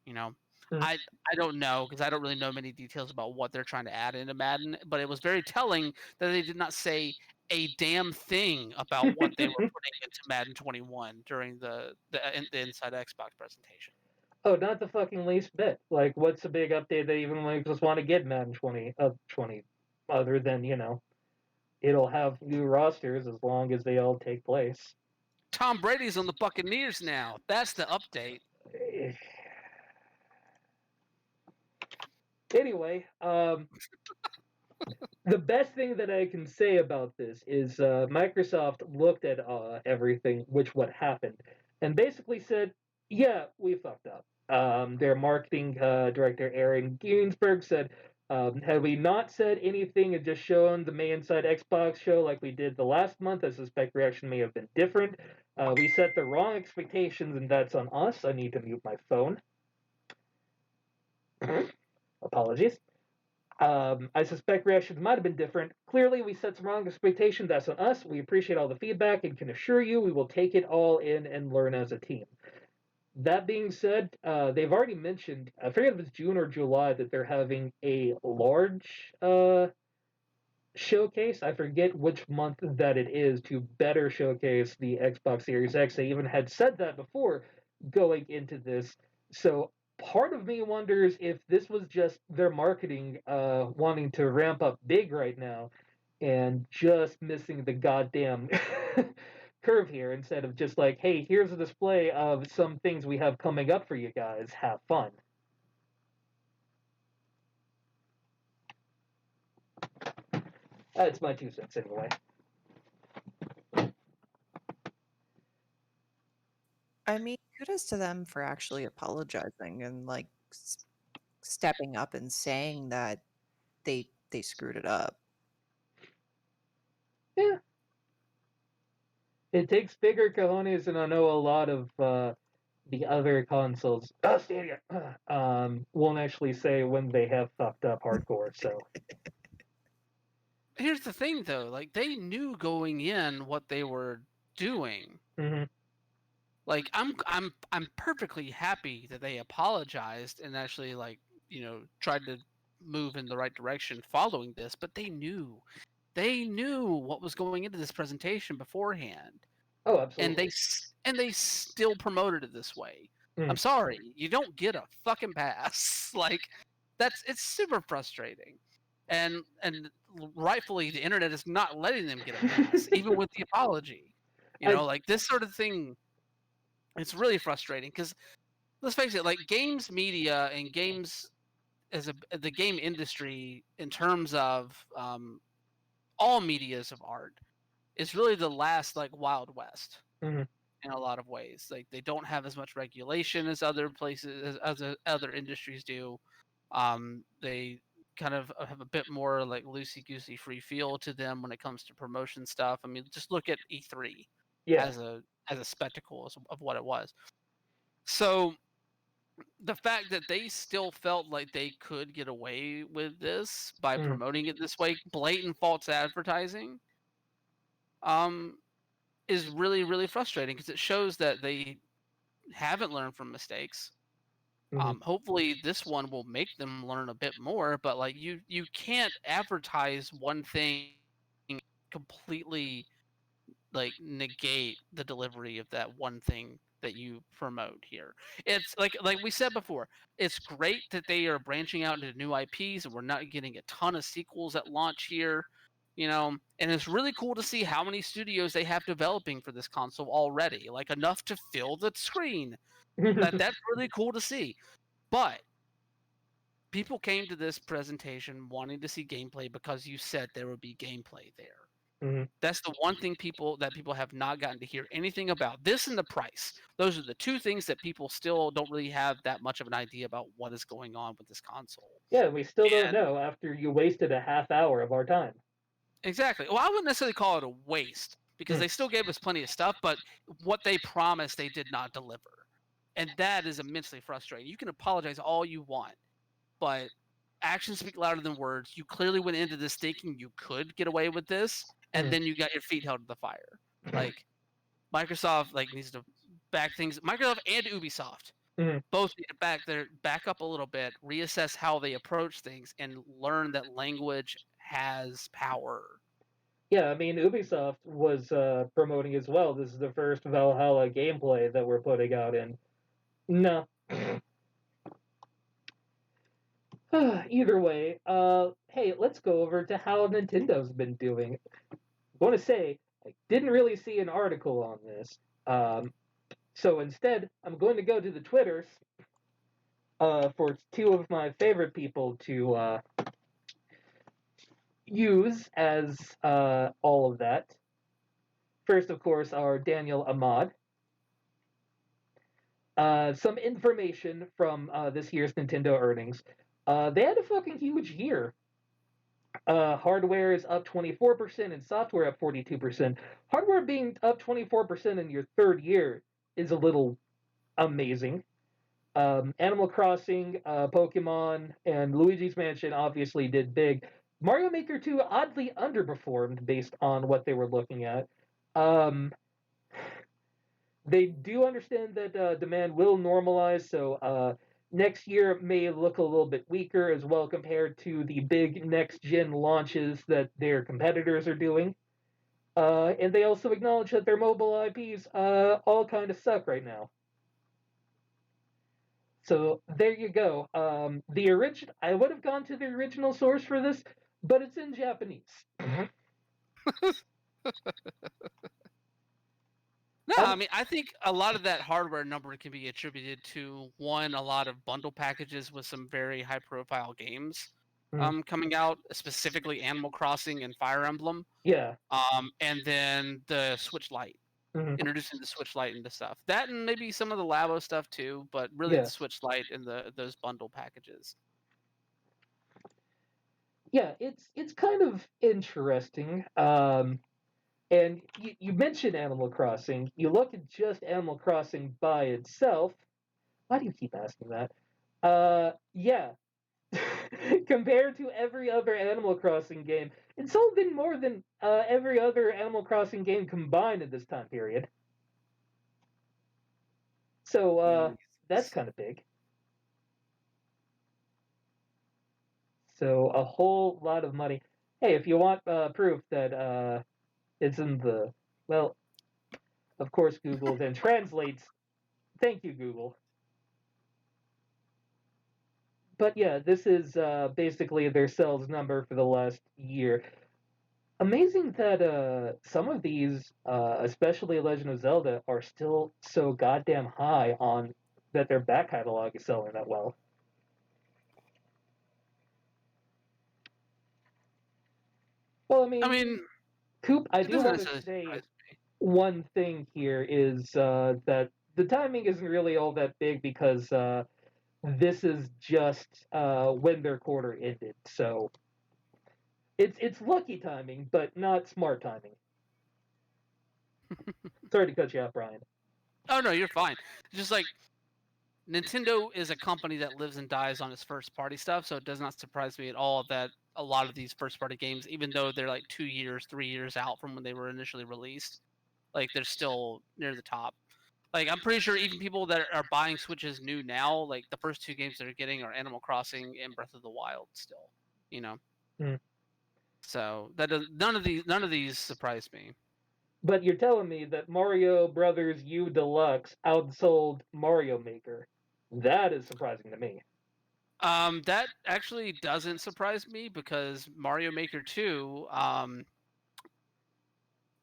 You know, Mhm. I don't know because I don't really know many details about what they're trying to add into Madden, but it was very telling that they did not say a damn thing about what they were putting into Madden 21 during the Inside Xbox presentation. Oh, not the fucking least bit. Like, what's the big update they even makes us want to get Madden 20, other than, it'll have new rosters as long as they all take place. Tom Brady's on the Buccaneers now. That's the update. Anyway, the best thing that I can say about this is Microsoft looked at everything, what happened, and basically said, "Yeah, we fucked up." Their marketing director Aaron Ginsberg said, "Had we not said anything and just shown the May Inside Xbox show like we did the last month, I suspect reaction may have been different. We set the wrong expectations, and that's on us." I need to mute my phone. Apologies. I suspect reactions might have been different. Clearly, we set some wrong expectations. That's on us. We appreciate all the feedback and can assure you we will take it all in and learn as a team. That being said, they've already mentioned, I forget if it's June or July, that they're having a large showcase. I forget which month that it is to better showcase the Xbox Series X. They even had said that before going into this. So part of me wonders if this was just their marketing wanting to ramp up big right now and just missing the goddamn curve here instead of just like, hey, here's a display of some things we have coming up for you guys. Have fun. That's my 2 cents anyway. I mean, kudos to them for actually apologizing and like stepping up and saying that they screwed it up. Yeah, it takes bigger cojones, and I know a lot of the other consoles, Stadia, won't actually say when they have fucked up hardcore. So, Here's the thing, though. Like they knew going in what they were doing. mhm. Like I'm perfectly happy that they apologized and actually like tried to move in the right direction following this. But they knew what was going into this presentation beforehand, Oh, and absolutely. they still promoted it this way. I'm Mhm. sorry, you don't get a fucking pass. Like it's super frustrating, and rightfully the internet is not letting them get a pass, even with the apology. I, Like this sort of thing, it's really frustrating because let's face it, like games media and games as the game industry in terms of all medias of art is really the last like Wild West mhm. in a lot of ways. Like they don't have as much regulation as other places as other industries do. They kind of have a bit more like loosey goosey free feel to them when it comes to promotion stuff. I mean, just look at E3 Yeah. as a spectacle of what it was. So the fact that they still felt like they could get away with this by Mhm. promoting it this way, blatant false advertising, um, is really really frustrating because it shows that they haven't learned from mistakes. Mhm. Hopefully, this one will make them learn a bit more. But like you can't advertise one thing completely like negate the delivery of that one thing that you promote here. It's like we said before, it's great that they are branching out into new IPs and we're not getting a ton of sequels at launch here, and it's really cool to see how many studios they have developing for this console already, like enough to fill the screen. That's really cool to see. But people came to this presentation wanting to see gameplay because you said there would be gameplay there. Mhm. That's the one thing people have not gotten to hear anything about. This and the price. Those are the two things that people still don't really have that much of an idea about what is going on with this console. Yeah, we still don't And know after you wasted a half hour of our time. exactly. Well, I wouldn't necessarily call it a waste because Hmm. they still gave us plenty of stuff, but what they promised they did not deliver. And that is immensely frustrating. You can apologize all you want, but actions speak louder than words. You clearly went into this thinking you could get away with this, and Mm. then you got your feet held to the fire. Like Microsoft needs to back things. Microsoft and Ubisoft Mhm. both need to back up a little bit, reassess how they approach things, and learn that language has power. Yeah, I mean, Ubisoft was promoting as well. This is the first Valhalla gameplay that we're putting out in. No. Either way, hey, let's go over to how Nintendo's been doing. I want to say, I didn't really see an article on this. So instead, I'm going to go to the Twitters for two of my favorite people to use as all of that. First, of course, are Daniel Ahmad. Some information from this year's Nintendo earnings. They had a fucking huge year. Hardware is up 24% and software up 42%. Hardware being up 24% in your third year is a little amazing. Animal Crossing, Pokemon, and Luigi's Mansion obviously did big. Mario Maker 2 oddly underperformed based on what they were looking at. Um, they do understand that demand will normalize, so next year may look a little bit weaker as well compared to the big next gen launches that their competitors are doing. And they also acknowledge that their mobile IPs all kind of suck right now. So there you go. The original, I would have gone to the original source for this, but it's in Japanese. No, Um, I mean, I think a lot of that hardware number can be attributed to one, a lot of bundle packages with some very high profile games mm, coming out, specifically Animal Crossing and Fire Emblem. yeah. And then the Switch Lite, Mhm, introducing the Switch Lite into stuff. That and maybe some of the Labo stuff too, but really the yeah. Switch Lite and those bundle packages. Yeah, it's kind of interesting. And you mentioned Animal Crossing. You look at just Animal Crossing by itself. Why do you keep asking that? Yeah. Compared to every other Animal Crossing game, it's sold in more than every other Animal Crossing game combined in this time period. So that's Nice. kind of big. So a whole lot of money. Hey, if you want proof that it's in the well, of course Google then translates. Thank you, Google. But yeah, this is basically their sales number for the last year. Amazing that some of these, especially Legend of Zelda, are still so goddamn high on that their back catalog is selling that well. Well, I I mean, mean, Coop, I it do doesn't want to necessarily say surprise me. one thing here is that the timing isn't really all that big because this is just when their quarter ended, so it's lucky timing, but not smart timing. Sorry to cut you off, Brian. Oh no, you're fine. Just like Nintendo is a company that lives and dies on its first party stuff, so it does not surprise me at all that a lot of these first party games, even though they're like 2 years, 3 years out from when they were initially released, like they're still near the top. Like I'm pretty sure even people that are buying Switches new now, like the first two games they're getting are Animal Crossing and Breath of the Wild still. You know, Hmm. so that does none of these surprise me. But you're telling me that Mario Brothers U Deluxe outsold Mario Maker. That is surprising to me. That actually doesn't surprise me because Mario Maker 2,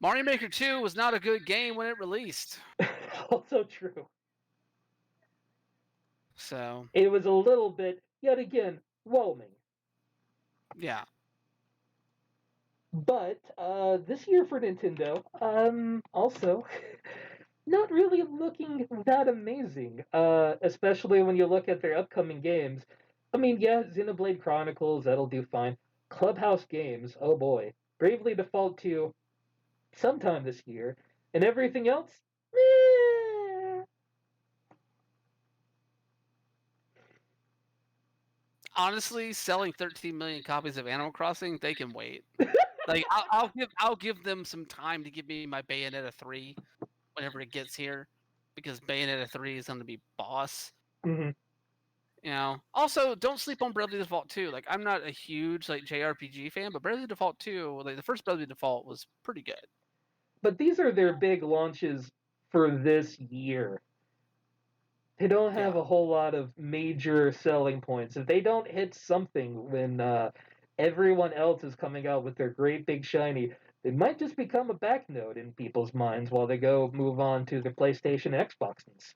Mario Maker 2 was not a good game when it released. Also true. So, It was a little bit, yet again, whelming. yeah. But this year for Nintendo, also not really looking that amazing. Especially when you look at their upcoming games. I mean, yeah, Xenoblade Chronicles, that'll do fine. Clubhouse Games, oh boy. Bravely Default 2, sometime this year. And everything else, meh. Honestly, selling 13 million copies of Animal Crossing, they can wait. Like, I'll give them some time to give me my Bayonetta 3 whenever it gets here, because Bayonetta 3 is going to be boss. Mm-hmm. You know. Also, don't sleep on Bravely Default 2. Like, I'm not a huge like JRPG fan, but Bravely Default 2, like the first Bravely Default, was pretty good. But these are their big launches for this year. They don't have Yeah. a whole lot of major selling points. If they don't hit something when everyone else is coming out with their great big shiny, they might just become a back note in people's minds while they go move on to the PlayStation and Xboxes.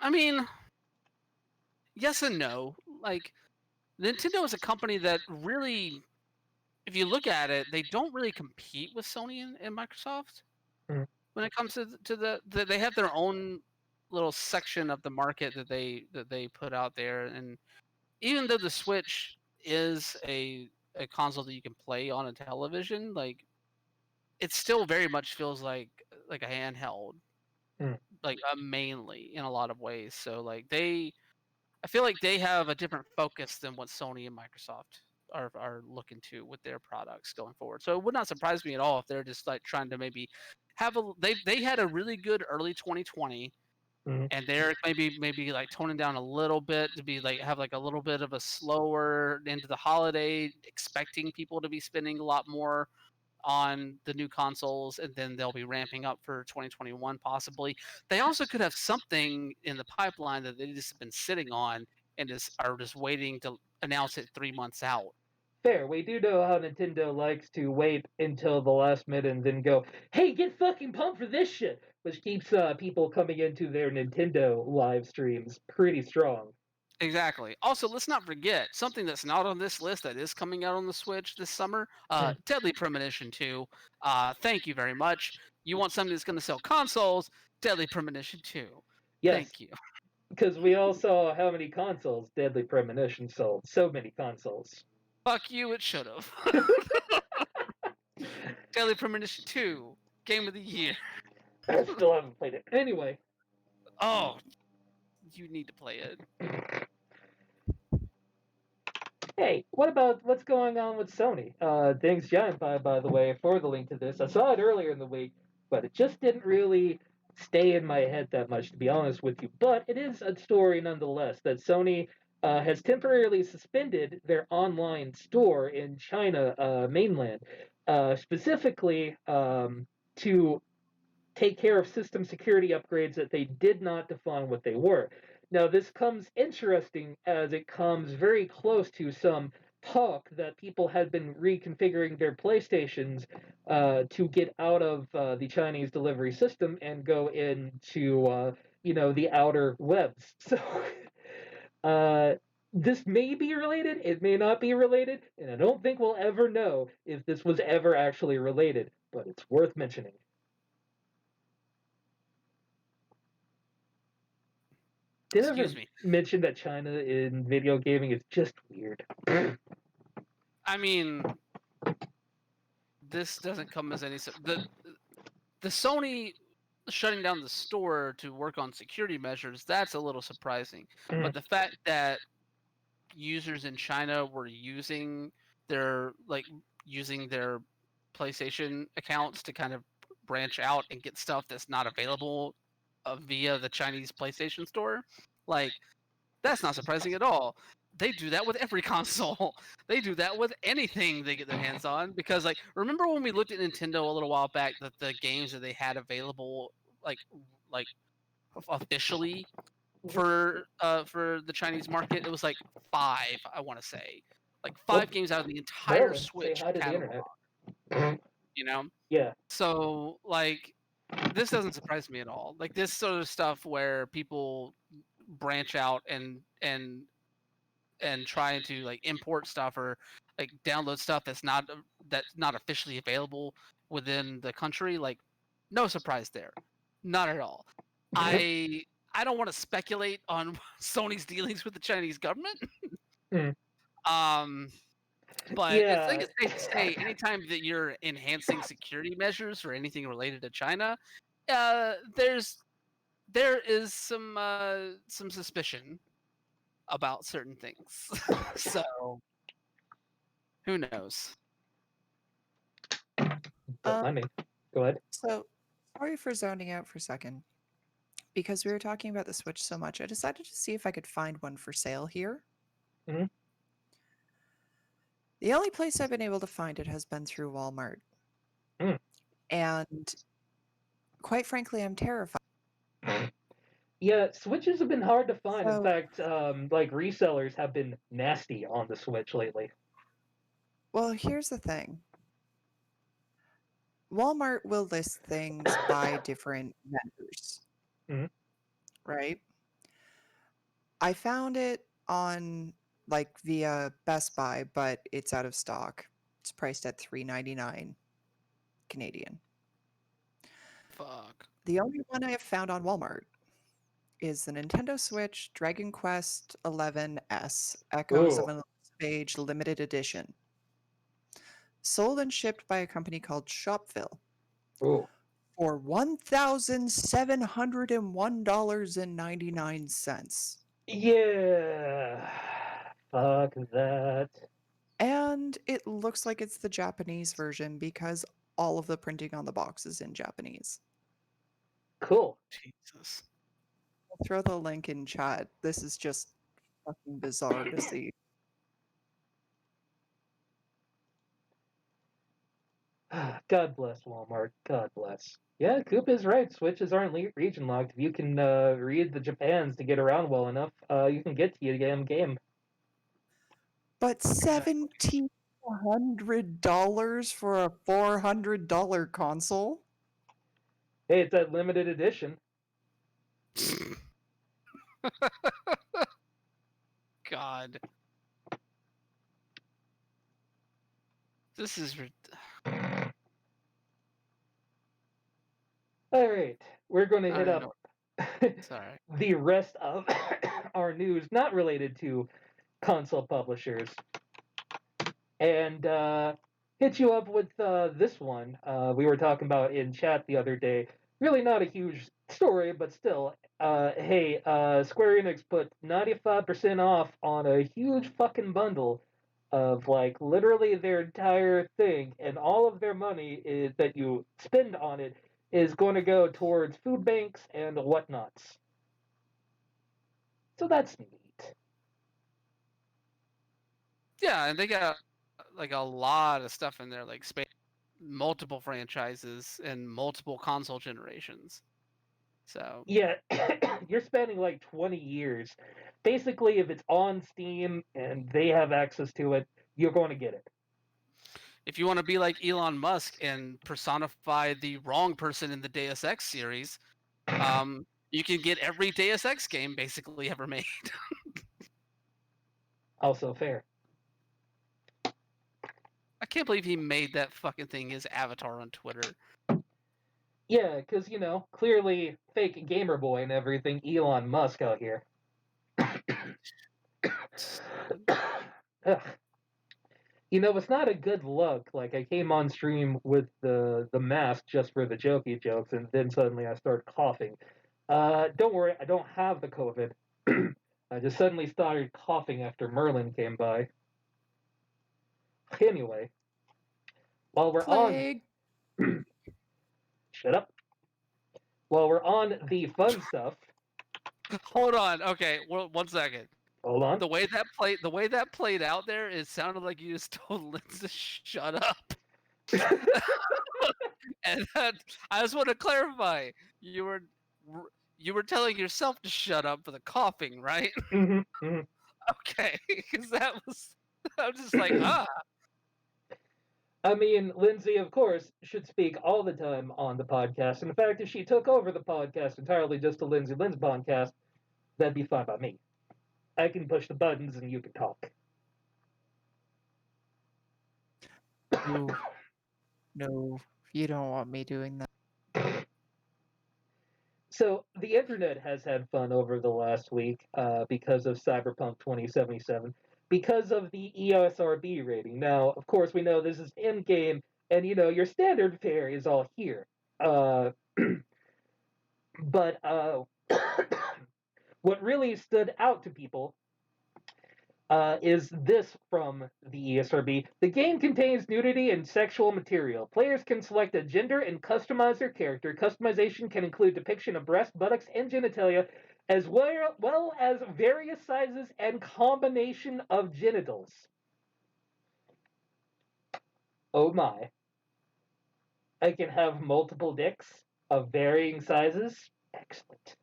I mean, yes and no. Like, Nintendo is a company that really, if you look at it, they don't really compete with Sony and Microsoft Mhm. when it comes to they have their own little section of the market that they put out there. And even though the Switch is a console that you can play on a television, like, it still very much feels like a handheld, Mm. like, mainly in a lot of ways. So like I feel like they have a different focus than what Sony and Microsoft are looking to with their products going forward. So it would not surprise me at all if they're just like trying to maybe have a they had a really good early 2020, Mhm. and they're maybe like toning down a little bit to be like have like a little bit of a slower into the holiday, expecting people to be spending a lot more on the new consoles, and then they'll be ramping up for 2021 possibly. They also could have something in the pipeline that they just been sitting on and are just waiting to announce it 3 months out. Fair. We do know how Nintendo likes to wait until the last minute and then go, "Hey, get fucking pumped for this shit," which keeps people coming into their Nintendo live streams pretty strong. Exactly. Also, let's not forget something that's not on this list that is coming out on the Switch this summer. Hmm. Deadly Premonition 2. Thank you very much. You want something that's going to sell consoles? Deadly Premonition 2. Yes, Thank you. because we all saw how many consoles Deadly Premonition sold. So many consoles. Fuck you. It should have. Deadly Premonition 2. Game of the year. I still haven't played it. Anyway, Oh, you need to play it. hey, what about what's going on with Sony? Thanks, Giant Pie, by the way, for the link to this. I saw it earlier in the week, but it just didn't really stay in my head that much, to be honest with you. But it is a story nonetheless that Sony has temporarily suspended their online store in China mainland, specifically to take care of system security upgrades that they did not define what they were. Now, this comes interesting as it comes very close to some talk that people had been reconfiguring their PlayStations to get out of the Chinese delivery system and go into, the outer webs. So, uh, this may be related, it may not be related, and I don't think we'll ever know if this was ever actually related, but it's worth mentioning. Did I Excuse ever me. mention that China in video gaming is just weird? I mean, this doesn't come as any the Sony shutting down the store to work on security measures, that's a little surprising. But Mm. the fact that users in China were their using their PlayStation accounts to kind of branch out and get stuff that's not available via the Chinese PlayStation store, like, that's not surprising at all. they do that with every console. They do that with anything they get their hands on. Because like, remember when we looked at Nintendo a little while back, that the games that they had available, like officially for the Chinese market, it was like 5, I want to say, like 5 games out of the entire Merlin, say Switch hi to the catalog. internet. You know, Yeah. so like, this doesn't surprise me at all. Like this sort of stuff where people branch out and trying to like import stuff or like download stuff that's not officially available within the country, like no surprise there, not at all. I don't want to speculate on Sony's dealings with the Chinese government. Hmm. But I think Yeah. it's safe to say anytime that you're enhancing security measures or anything related to China, there is some suspicion about certain things. So who knows? Don't mind me. Go ahead. So, sorry for zoning out for a second. Because we were talking about the Switch so much, I decided to see if I could find one for sale here. Mhm. The only place I've been able to find it has been through Walmart. Mm. And quite frankly, I'm terrified. Yeah, Switches have been hard to find. In So, fact, like resellers have been nasty on the Switch lately. well, here's the thing. Walmart will list things by different vendors, Mhm. right? I found it on like via Best Buy, but it's out of stock. It's priced at $3.99 Canadian. Fuck. The only one I have found on Walmart is the Nintendo Switch Dragon Quest XI Echoes of Ooh. an Age limited edition. Sold and shipped by a company called Shopville Ooh. for $1,701.99. Yeah. Fuck that. And it looks like it's the Japanese version because all of the printing on the box is in Japanese. Cool. Jesus. I'll throw the link in chat. This is just fucking bizarre to see. God bless Walmart. God bless. Yeah, Coop is right. Switches aren't region locked. If you can read the Japans to get around well enough, you can get to your damn game. But $1,700 for a $400 console? Hey, it's that limited edition. God. This is All right, we're going to hit I up know. Sorry. the rest of our news not related to console publishers and hit you up with this one we were talking about in chat the other day. Really not a huge story, but still. Hey, Square Enix put 95% off on a huge fucking bundle of like literally their entire thing, and all of their money that you spend on it is going to go towards food banks and whatnots. So that's neat. Yeah, and they got like a lot of stuff in there, like multiple franchises and multiple console generations. So Yeah, you're spending like 20 years. Basically, if it's on Steam and they have access to it, you're going to get it. if you want to be like Elon Musk and personify the wrong person in the Deus Ex series, you can get every Deus Ex game basically ever made. Also fair. I can't believe he made that fucking thing his avatar on Twitter. Yeah, because, you know, clearly fake gamer boy and everything, Elon Musk out here. Ugh. You know, it's not a good look. Like, I came on stream with the mask just for the jokey jokes, and then suddenly I start coughing. Don't worry, I don't have the COVID. I just suddenly started coughing after Merlin came by. Anyway, while we're on, Plague. shut up. While we're on the fun stuff, Hold on. Okay, well, 1 second. Hold on. The way that played out there, it sounded like you just told Lindsay to shut up. And I just want to clarify, you were telling yourself to shut up for the coughing, right? Mhm, mhm. Okay, because that was I'm just like I mean, Lindsay, of course, should speak all the time on the podcast. And in fact, if she took over the podcast entirely just to Lindsay Lynn's podcast, that'd be fine by me. I can push the buttons and you can talk. Ooh, no, you don't want me doing that. So the internet has had fun over the last week because of Cyberpunk 2077, because of the ESRB rating. Now, of course, we know this is in game, and your standard fare is all here. Uh, but what really stood out to people is this from the ESRB. The game contains nudity and sexual material. Players can select a gender and customize their character. Customization can include depiction of breast, buttocks, and genitalia, as well as various sizes and combination of genitals. Oh my. I can have multiple dicks of varying sizes. Excellent.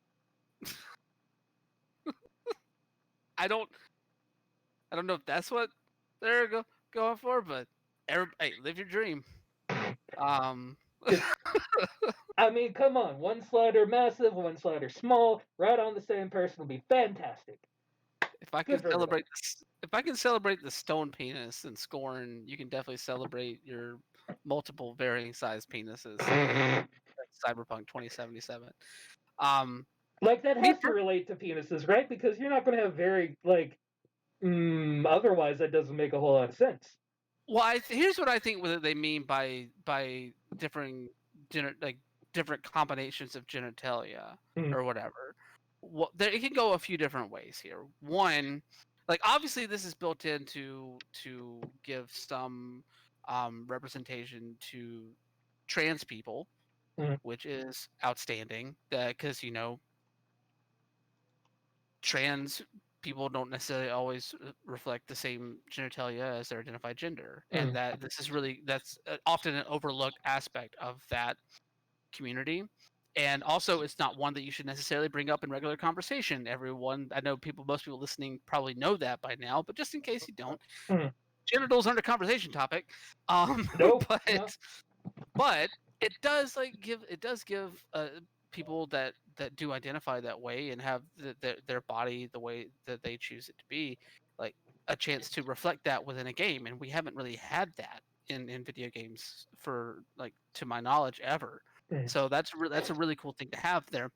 I don't know if that's what they're going for, but hey, live your dream. I mean, come on. One slider massive, one slider small, right on the same person will be fantastic. If I Good can for everybody. celebrate the stone penis and Scorn, you can definitely celebrate your multiple varying size penises in Cyberpunk 2077. Like, that Me has to relate to penises, right? Because you're not going to have very, otherwise that doesn't make a whole lot of sense. Well, here's what I think what they mean by different different combinations of genitalia Mhm. or whatever. Well, it can go a few different ways here. One, like obviously this is built in to give some representation to trans people, Mhm. which is outstanding. Because trans people don't necessarily always reflect the same genitalia as their identified gender, and that that's often an overlooked aspect of that community. And also, it's not one that you should necessarily bring up in regular conversation. I know most people listening probably know that by now, but just in case you don't, Mhm. genitals aren't a conversation topic. Nope. But No. but it does give people that do identify that way and have their body the way that they choose it to be, like a chance to reflect that within a game, and we haven't really had that in video games for, like, to my knowledge, ever. Mhm. So that's a really cool thing to have there.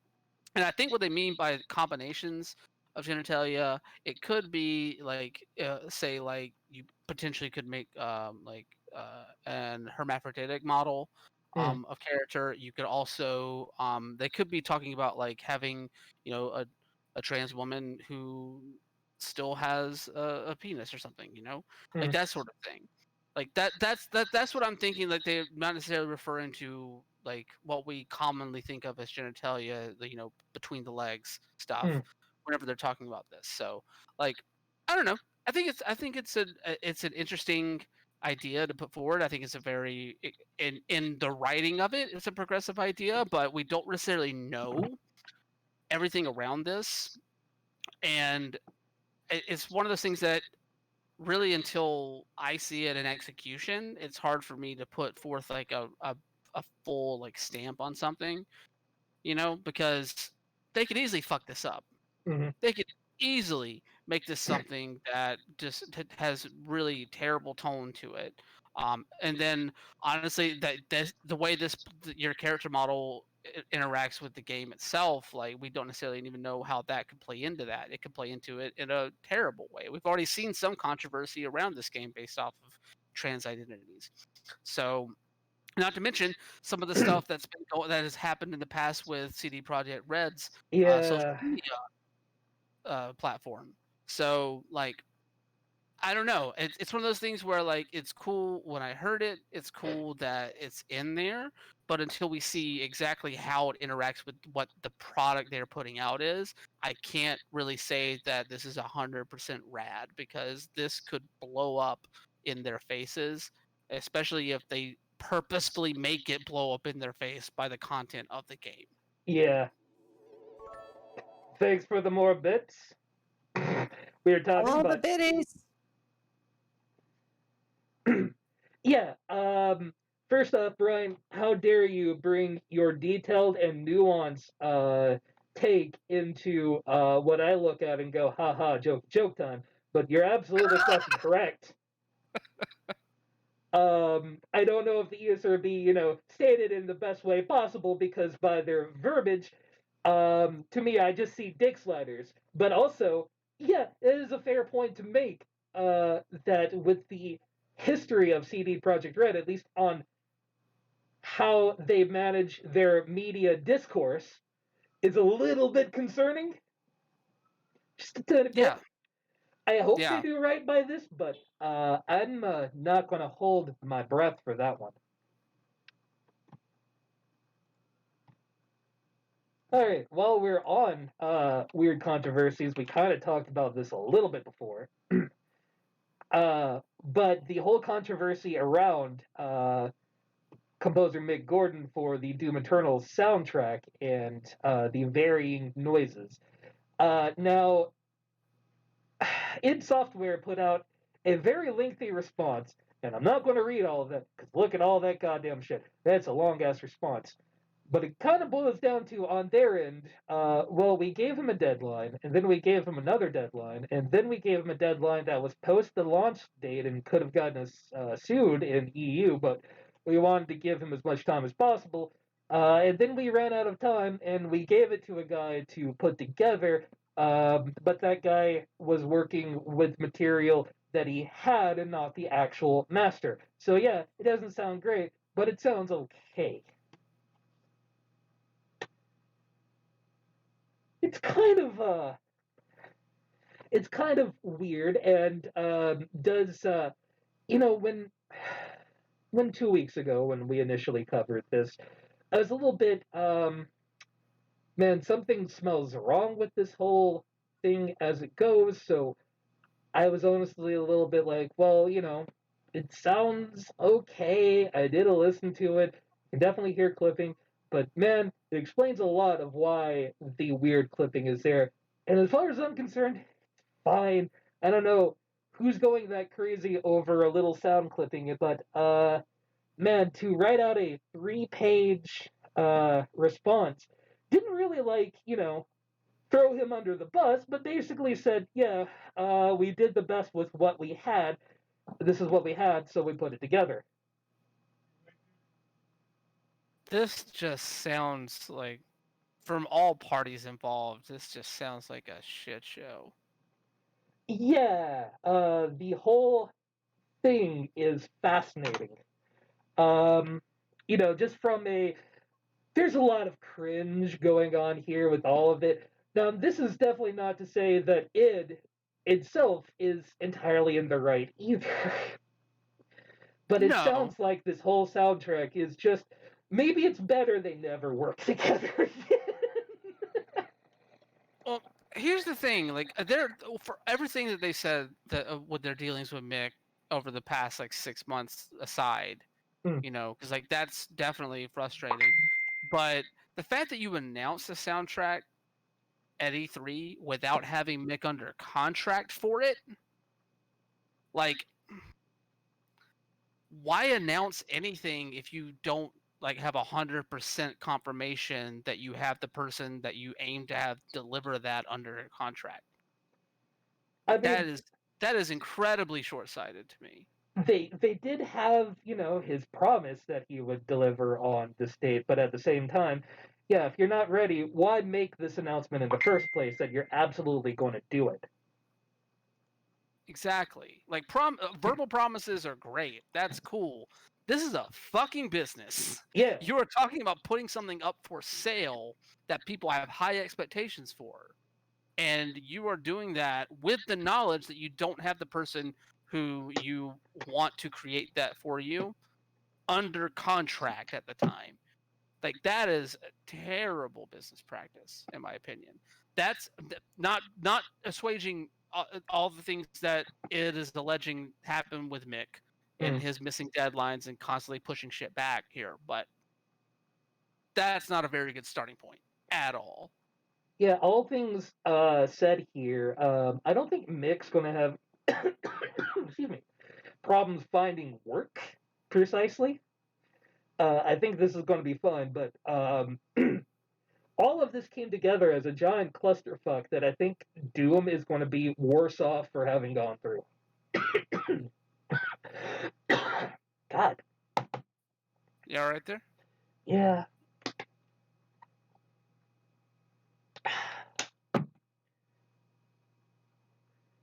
And I think what they mean by combinations of genitalia, it could be like, say, like you potentially could make an hermaphroditic model Mhm. of character. You could also they could be talking about like having a trans woman who still has a penis or something, like Mhm. that sort of thing. Like that's what I'm thinking. Like they're not necessarily referring to like what we commonly think of as genitalia, between the legs stuff, Mhm. whenever they're talking about this. So, like, I don't know. I think it's an interesting idea to put forward. I think it's a very in the writing of it, it's a progressive idea, but we don't necessarily know everything around this, and it's one of those things that really, until I see it in execution, it's hard for me to put forth like a full like stamp on something, because they could easily fuck this up. Mhm. They could easily make this something that just has really terrible tone to it. And then honestly, the way your character model interacts with the game itself, like we don't necessarily even know how that could play into that. It could play into it in a terrible way. We've already seen some controversy around this game based off of trans identities. So, not to mention some of the stuff that has happened in the past with CD Projekt Red's social Yeah. media platform. So, like, I don't know. It's one of those things where, like, it's cool when I heard it. It's cool that it's in there, but until we see exactly how it interacts with what the product they're putting out is, I can't really say that this is 100% rad, because this could blow up in their faces, especially if they purposefully make it blow up in their face by the content of the game. Yeah. Thanks for the more bits. We were talking All the about biddies. yeah. First off, Brian, how dare you bring your detailed and nuanced take into what I look at and go, haha, joke time. But you're absolutely fucking correct. I don't know if the ESRB, stated in the best way possible, because by their verbiage, to me, I just see dick sliders. But also, yeah, it is a fair point to make that with the history of CD Projekt Red, at least on how they manage their media discourse, is a little bit concerning. Just a tiny bit. Yeah. I hope Yeah. they do right by this, but I'm not going to hold my breath for that one. All right, while we're on weird controversies, we kind of talked about this a little bit before. But the whole controversy around composer Mick Gordon for the Doom Eternal soundtrack and the varying noises. Now, id Software put out a very lengthy response, and I'm not going to read all of that, because look at all that goddamn shit. That's a long ass response. But it kind of boils down to, on their end, well, we gave him a deadline, and then we gave him another deadline, and then we gave him a deadline that was post the launch date and could have gotten us sued in EU, but we wanted to give him as much time as possible. And then we ran out of time, and we gave it to a guy to put together, but that guy was working with material that he had and not the actual master. So yeah, it doesn't sound great, but it sounds okay. It's kind of weird, and does when 2 weeks ago, when we initially covered this, I was a little bit man, something smells wrong with this whole thing as it goes. So I was honestly a little bit like, well, it sounds okay. I did a listen to it. I can definitely hear clipping, but man, it explains a lot of why the weird clipping is there. And as far as I'm concerned, fine. I don't know who's going that crazy over a little sound clipping, but man, to write out a 3-page response didn't really throw him under the bus, but basically said, yeah, we did the best with what we had. This is what we had, so we put it together. This just sounds like, from all parties involved, this just sounds like a shit show. Yeah, the whole thing is fascinating. Just from there's a lot of cringe going on here with all of it. Now, this is definitely not to say that id itself is entirely in the right either. But it No. sounds like this whole soundtrack is just, maybe it's better they never work together again. Well, here's the thing: like, they're, for everything that they said that with their dealings with Mick over the past 6 months aside, Hmm. because that's definitely frustrating. But the fact that you announced the soundtrack at E3 without having Mick under contract for it, like, why announce anything if you don't have 100% confirmation that you have the person that you aim to have deliver that under contract? I mean, that is incredibly short-sighted to me. they did have, his promise that he would deliver on this date, but at the same time, yeah, if you're not ready, why make this announcement in the first place that you're absolutely going to do it? Exactly. Like, verbal promises are great. That's cool. This is a fucking business. Yeah. You are talking about putting something up for sale that people have high expectations for. And you are doing that with the knowledge that you don't have the person who you want to create that for you under contract at the time. Like that is a terrible business practice, in my opinion. That's not assuaging all the things that it is alleging happened with Mick and his missing deadlines and constantly pushing shit back here, but that's not a very good starting point at all. Yeah, all things said here, I don't think Mick's going to have excuse me, problems finding work precisely. I think this is going to be fine, but all of this came together as a giant clusterfuck that I think Doom is going to be worse off for having gone through. God. You all right there? Yeah.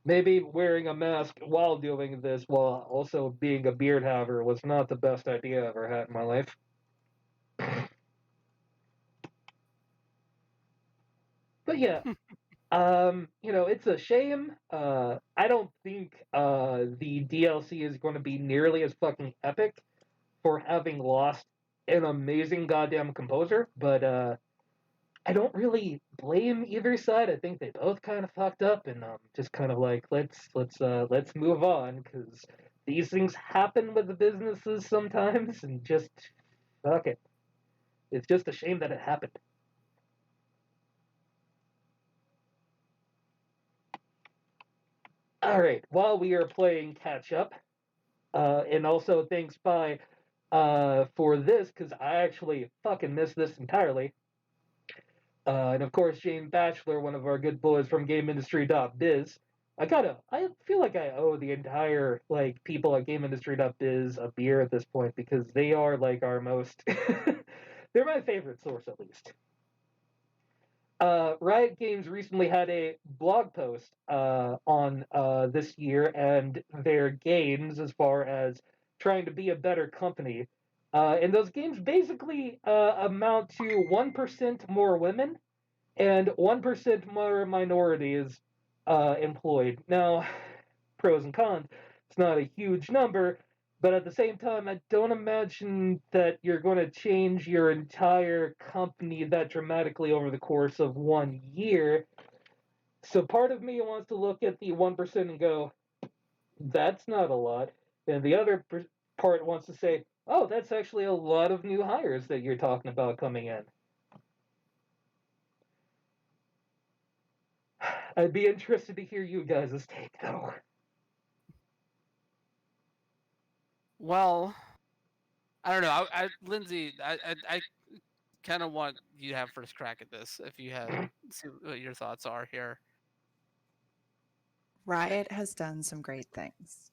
Maybe wearing a mask while doing this, while also being a beard haver, was not the best idea I ever had in my life. But yeah, it's a shame. I don't think the DLC is going to be nearly as fucking epic for having lost an amazing goddamn composer, but I don't really blame either side. I think they both kind of fucked up, and just kind of like let's move on because these things happen with the businesses sometimes, and just fuck it. It's just a shame that it happened. All right, while we are playing catch up, and also thanks Spy for this because I actually fucking missed this entirely. And of course, James Batchelor, one of our good boys from GameIndustry.biz. I feel like I owe the entire like people at GameIndustry.biz a beer at this point because they are like our most, they're my favorite source at least. Riot Games recently had a blog post on this year and their games as far as trying to be a better company. And those games basically amount to 1% more women and 1% more minorities employed. Now, pros and cons, it's not a huge number, but at the same time, I don't imagine that you're going to change your entire company that dramatically over the course of 1 year. So part of me wants to look at the 1% and go, that's not a lot. And the other part wants to say, oh, that's actually a lot of new hires that you're talking about coming in. I'd be interested to hear you guys' take, though. Well, I don't know. Lindsay, I kind of want you to have first crack at this. If you have, see what your thoughts are here. Riot has done some great things.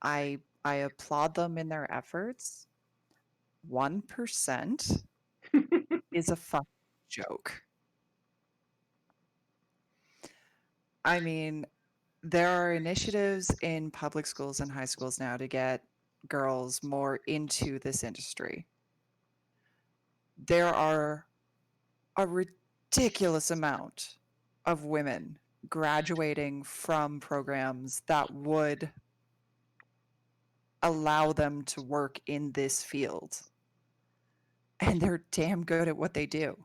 I applaud them in their efforts. 1% is a fucking joke. I mean, there are initiatives in public schools and high schools now to get girls more into this industry. There are a ridiculous amount of women graduating from programs that would allow them to work in this field. And they're damn good at what they do.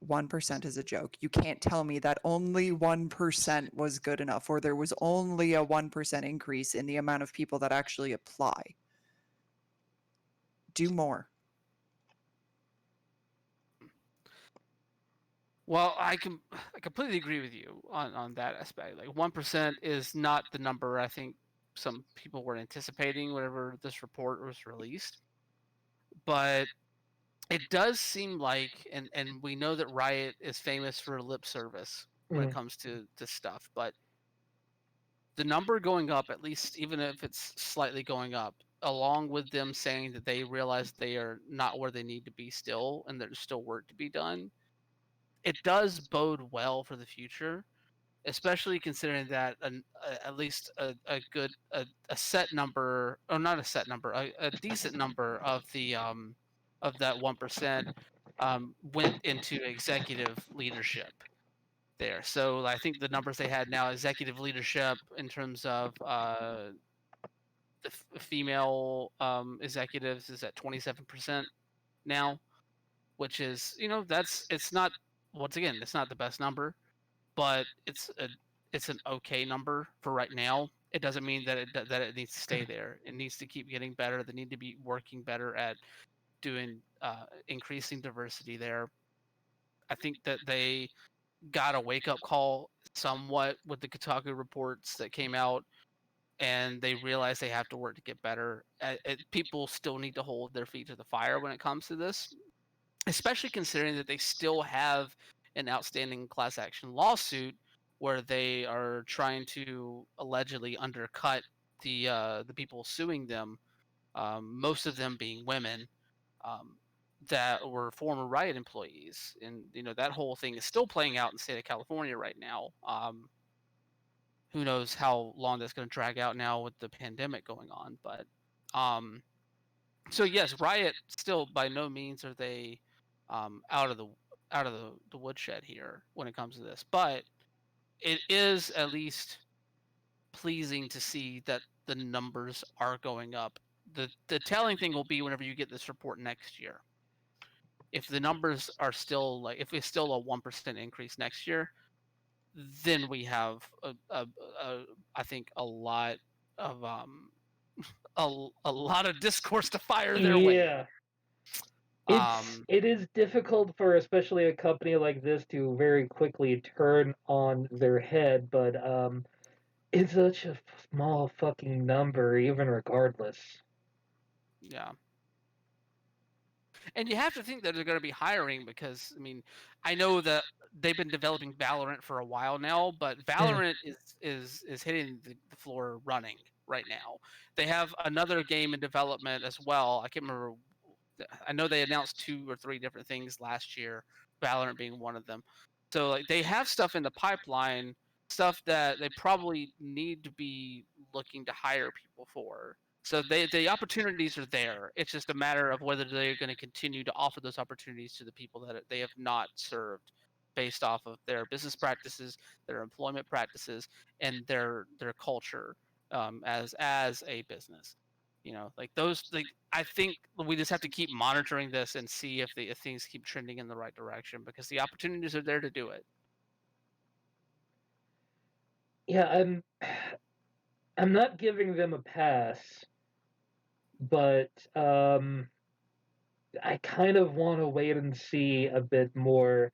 1% is a joke. You can't tell me that only 1% was good enough or there was only a 1% increase in the amount of people that actually apply. Do more. Well, I completely agree with you on that aspect. Like 1% is not the number I think some people were anticipating whenever this report was released. But it does seem like, and we know that Riot is famous for lip service when it comes to this stuff, but the number going up, at least even if it's slightly going up, along with them saying that they realize they are not where they need to be still and there's still work to be done, it does bode well for the future, especially considering that at least a good a set number, or not a set number, a decent number of the of that 1% went into executive leadership there. So I think the numbers they had now, executive leadership in terms of female executives is at 27% now, which is it's not, once again, it's not the best number, but it's an okay number for right now. It doesn't mean that it needs to stay there. It needs to keep getting better. They need to be working better at doing increasing diversity there. I think that they got a wake up call somewhat with the Kotaku reports that came out, and they realized they have to work to get better. People still need to hold their feet to the fire when it comes to this, especially considering that they still have an outstanding class action lawsuit where they are trying to allegedly undercut the people suing them, most of them being women, um, that were former Riot employees, and that whole thing is still playing out in the state of California right now. Who knows how long that's going to drag out now with the pandemic going on? But so yes, Riot still by no means are they out of the woodshed here when it comes to this, but it is at least pleasing to see that the numbers are going up. The telling thing will be whenever you get this report next year. If the numbers are still if it's still a 1% increase next year, then we have I think a lot of a lot of discourse to fire their way. Yeah. It is difficult for especially a company like this to very quickly turn on their head, but it's such a small fucking number, even regardless. Yeah. And you have to think that they're going to be hiring because, I mean, I know that they've been developing Valorant for a while now, but Valorant is hitting the floor running right now. They have another game in development as well. I can't remember. I know they announced 2 or 3 different things last year, Valorant being one of them. So like they have stuff in the pipeline, stuff that they probably need to be looking to hire people for. So the opportunities are there. It's just a matter of whether they're going to continue to offer those opportunities to the people that they have not served, based off of their business practices, their employment practices, and their culture as a business. Like those. Like I think we just have to keep monitoring this and see if things keep trending in the right direction, because the opportunities are there to do it. Yeah, I'm not giving them a pass, but I kind of want to wait and see a bit more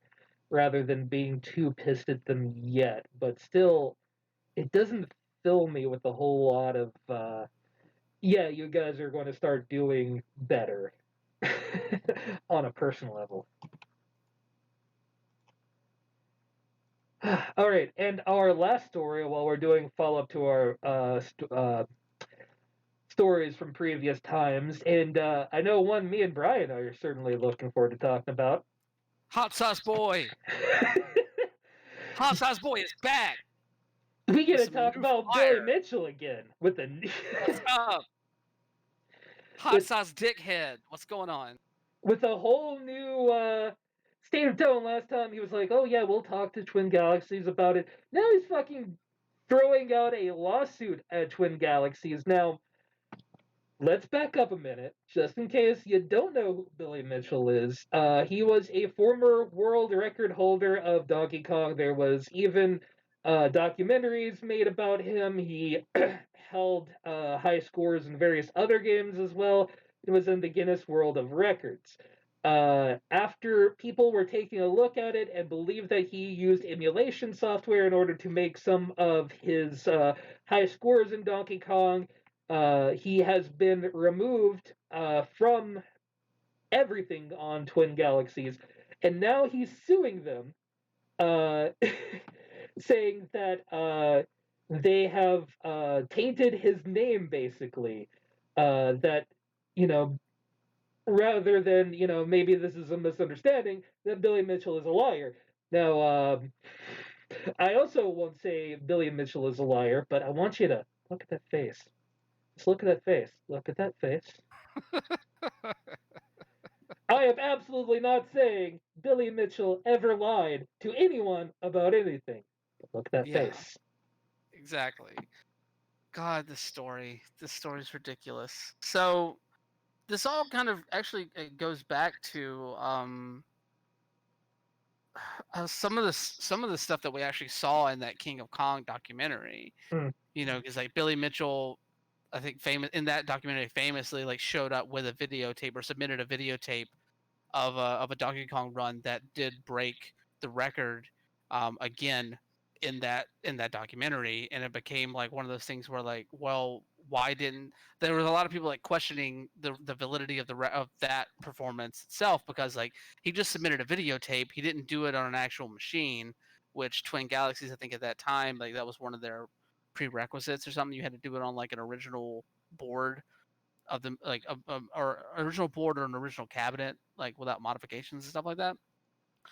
rather than being too pissed at them yet. But still, it doesn't fill me with a whole lot of yeah, you guys are going to start doing better on a personal level. All right, and our last story, while we're doing follow up to our stories from previous times, and I know one me and Brian are certainly looking forward to talking about. Hot Sauce Boy, Hot Sauce Boy is back. We get With to some talk new about fire. Billy Mitchell again with the What's up? Hot Sauce Dickhead, what's going on? with a whole new state of tone. Last time he was like, "Oh yeah, we'll talk to Twin Galaxies about it." Now he's fucking throwing out a lawsuit at Twin Galaxies. Now, let's back up a minute, just in case you don't know who Billy Mitchell is. He was a former world record holder of Donkey Kong. There was even documentaries made about him. He held high scores in various other games as well. It was in the Guinness World of Records. After people were taking a look at it and believed that he used emulation software in order to make some of his high scores in Donkey Kong, he has been removed from everything on Twin Galaxies, and now he's suing them, uh, saying that they have tainted his name, basically. That, you know, rather than, maybe this is a misunderstanding, that Billy Mitchell is a liar. Now, I also won't say Billy Mitchell is a liar, but I want you to look at that face. Just look at that face. Look at that face. I am absolutely not saying Billy Mitchell ever lied to anyone about anything. But look at that Yeah, face. exactly. God, this story. This story's ridiculous. So this all kind of actually it goes back to some of the stuff that we actually saw in that King of Kong documentary. Hmm. You know, because like Billy Mitchell, I think famous in that documentary, famously like showed up with a videotape or submitted a videotape of a Donkey Kong run that did break the record again in that documentary, and it became like one of those things where like, well, why didn't there was a lot of people like questioning the validity of of that performance itself, because like he just submitted a videotape, he didn't do it on an actual machine, which Twin Galaxies, I think at that time, like that was one of their prerequisites or something. You had to do it on like an original board of the like or original board or an original cabinet, like without modifications and stuff like that.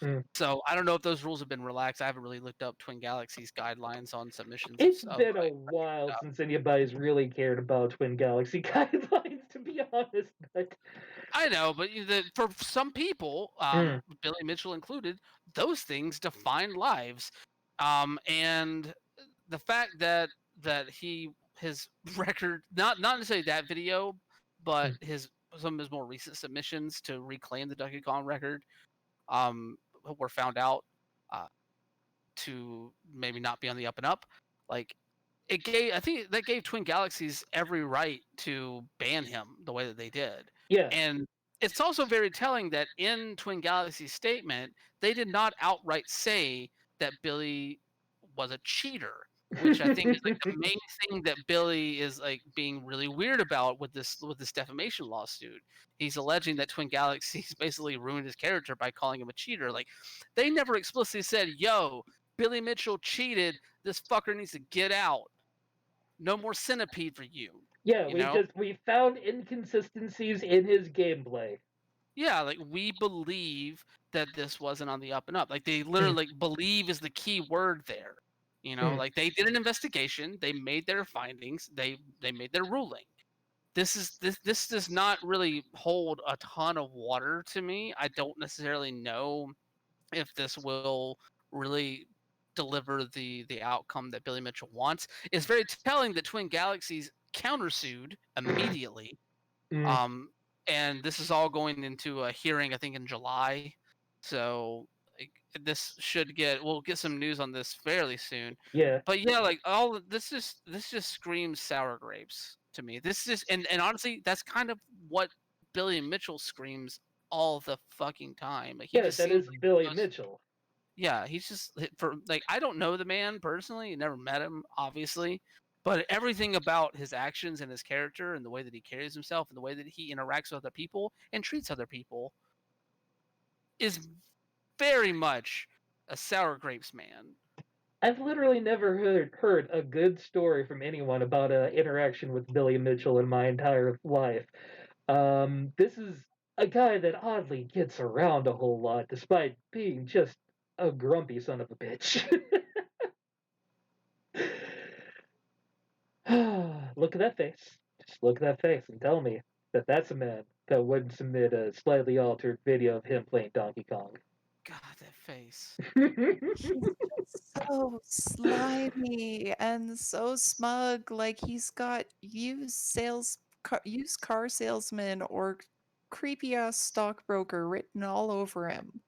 Mm. So I don't know if those rules have been relaxed. I haven't really looked up Twin Galaxies guidelines on submissions It's of been a while since anybody's really cared about Twin Galaxy guidelines, to be honest. But I know, but for some people, Mm. Billy Mitchell included, those things define lives, and the fact that his record, not necessarily that video, but Mm. some of his more recent submissions to reclaim the Donkey Kong record, um, were found out uh, to maybe not be on the up and up. Like I think that gave Twin Galaxies every right to ban him the way that they did. Yeah. And it's also very telling that in Twin Galaxies' statement, they did not outright say that Billy was a cheater, which I think is like the main thing that Billy is like being really weird about with this defamation lawsuit. He's alleging that Twin Galaxies basically ruined his character by calling him a cheater. Like they never explicitly said, "Yo, Billy Mitchell cheated. This fucker needs to get out. No more Centipede for you." Yeah, You know? we found inconsistencies in his gameplay. Yeah, like we believe that this wasn't on the up and up. Like they Mm. literally like, believe is the key word there. You know, Mm. like they did an investigation, they made their findings, they made their ruling. This does not really hold a ton of water to me. I don't necessarily know if this will really deliver the outcome that Billy Mitchell wants. It's very telling that Twin Galaxies countersued immediately. Mm. Um, and this is all going into a hearing, I think, in July. So like, we'll get some news on this fairly soon. Yeah. But yeah, like this just screams sour grapes to me. This is and honestly, that's kind of what Billy Mitchell screams all the fucking time. Like he Yeah, just that seems is like Billy the most, Mitchell. yeah, he's just for like I don't know the man personally, never met him, obviously, but everything about his actions and his character and the way that he carries himself and the way that he interacts with other people and treats other people is very much a sour grapes man. I've literally never heard a good story from anyone about an interaction with Billy Mitchell in my entire life. This is a guy that oddly gets around a whole lot, despite being just a grumpy son of a bitch. Look at that face. Just look at that face and tell me that that's a man that wouldn't submit a slightly altered video of him playing Donkey Kong. God, that face. He's just so slimy and so smug. Like he's got used car salesman or creepy ass stockbroker written all over him.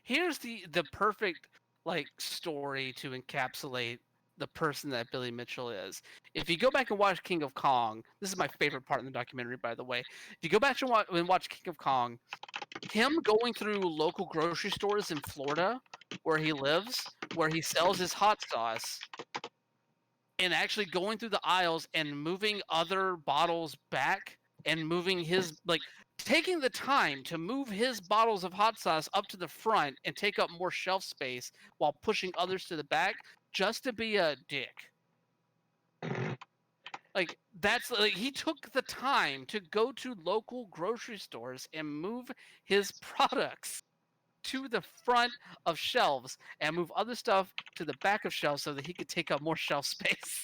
Here's the perfect like story to encapsulate the person that Billy Mitchell is. If you go back and watch King of Kong, this is my favorite part in the documentary, by the way. If you go back and watch King of Kong, him going through local grocery stores in Florida, where he lives, where he sells his hot sauce, and actually going through the aisles and moving other bottles back and moving his like taking the time to move his bottles of hot sauce up to the front and take up more shelf space while pushing others to the back just to be a dick. Like that's like he took the time to go to local grocery stores and move his products to the front of shelves and move other stuff to the back of shelves so that he could take up more shelf space.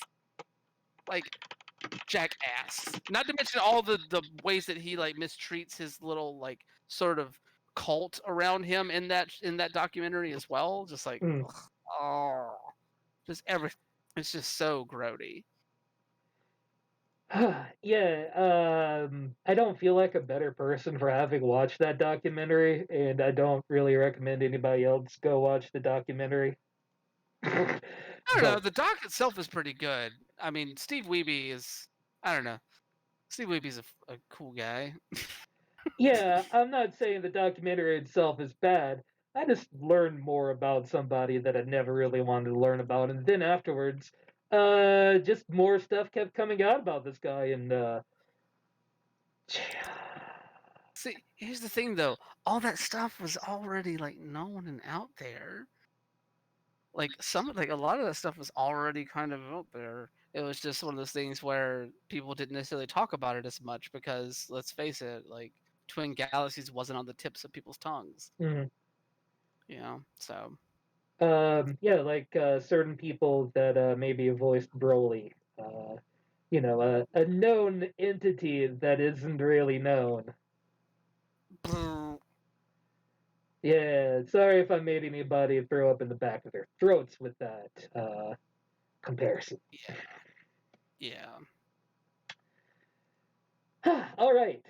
Like jackass. Not to mention all the ways that he like mistreats his little like sort of cult around him in that documentary as well. Just like Mm. oh, just every It's just so grody. Yeah, I don't feel like a better person for having watched that documentary, and I don't really recommend anybody else go watch the documentary. I don't know. But The doc itself is pretty good. I mean, Steve Wiebe is. I don't know. Steve Wiebe's a cool guy. yeah, I'm not saying the documentary itself is bad. I just learned more about somebody that I never really wanted to learn about, and then afterwards, just more stuff kept coming out about this guy, and See, here's the thing though. All that stuff was already like known and out there. Like a lot of that stuff was already kind of out there. It was just one of those things where people didn't necessarily talk about it as much because let's face it, like Twin Galaxies wasn't on the tips of people's tongues. mhm. So Yeah, like certain people that maybe voiced Broly. A known entity that isn't really known. Yeah, sorry if I made anybody throw up in the back of their throats with that comparison. yeah. All right,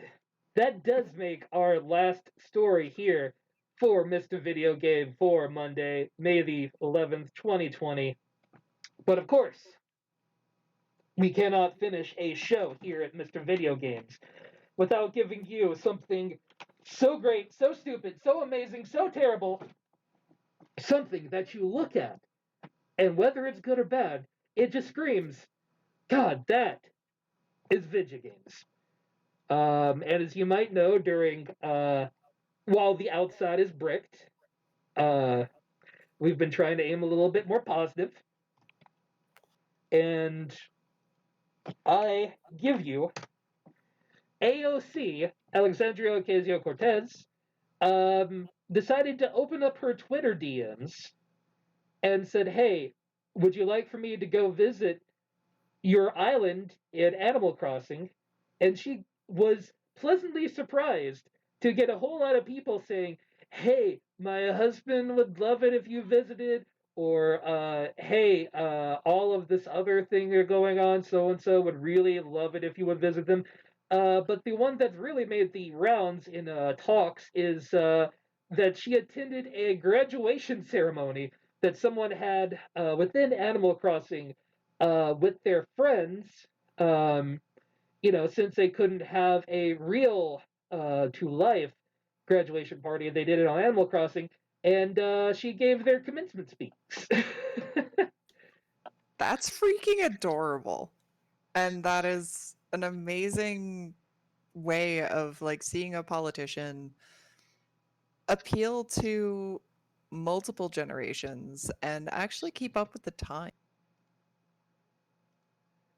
that does make our last story here for Mr. Video Game for Monday, May the 11th, 2020. But of course, we cannot finish a show here at Mr. Video Games without giving you something so great, so stupid, so amazing, so terrible, something that you look at, and whether it's good or bad, it just screams, God, that is video games. And as you might know, during while the outside is bricked, uh, we've been trying to aim a little bit more positive, and I give you AOC, Alexandria Ocasio Cortez, decided to open up her Twitter DMs and said, "Hey, would you like for me to go visit your island in Animal Crossing?" And she was pleasantly surprised to get a whole lot of people saying, "Hey, my husband would love it if you visited," or "Hey, all of this other thing they're going on, so and so would really love it if you would visit them." But the one that's really made the rounds in talks is that she attended a graduation ceremony that someone had within Animal Crossing with their friends, um, since they couldn't have a real to life graduation party, they did it on Animal Crossing, and she gave their commencement speech. That's freaking adorable. And that is an amazing way of like seeing a politician appeal to multiple generations and actually keep up with the time.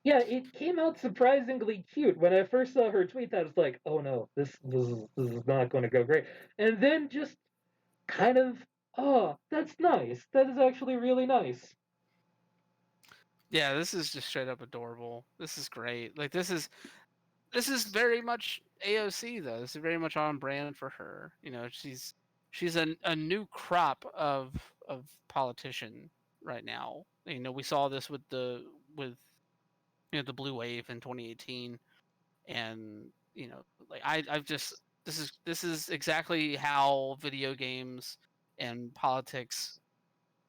Yeah, it came out surprisingly cute. When I first saw her tweet, I was like, "Oh no, this is not going to go great." And then just kind of, oh, that's nice. That is actually really nice. Yeah, this is just straight up adorable. This is great. Like this is very much AOC though. This is very much on brand for her. She's a new crop of politician right now. We saw this with the blue wave in 2018, and like I've just this is exactly how video games and politics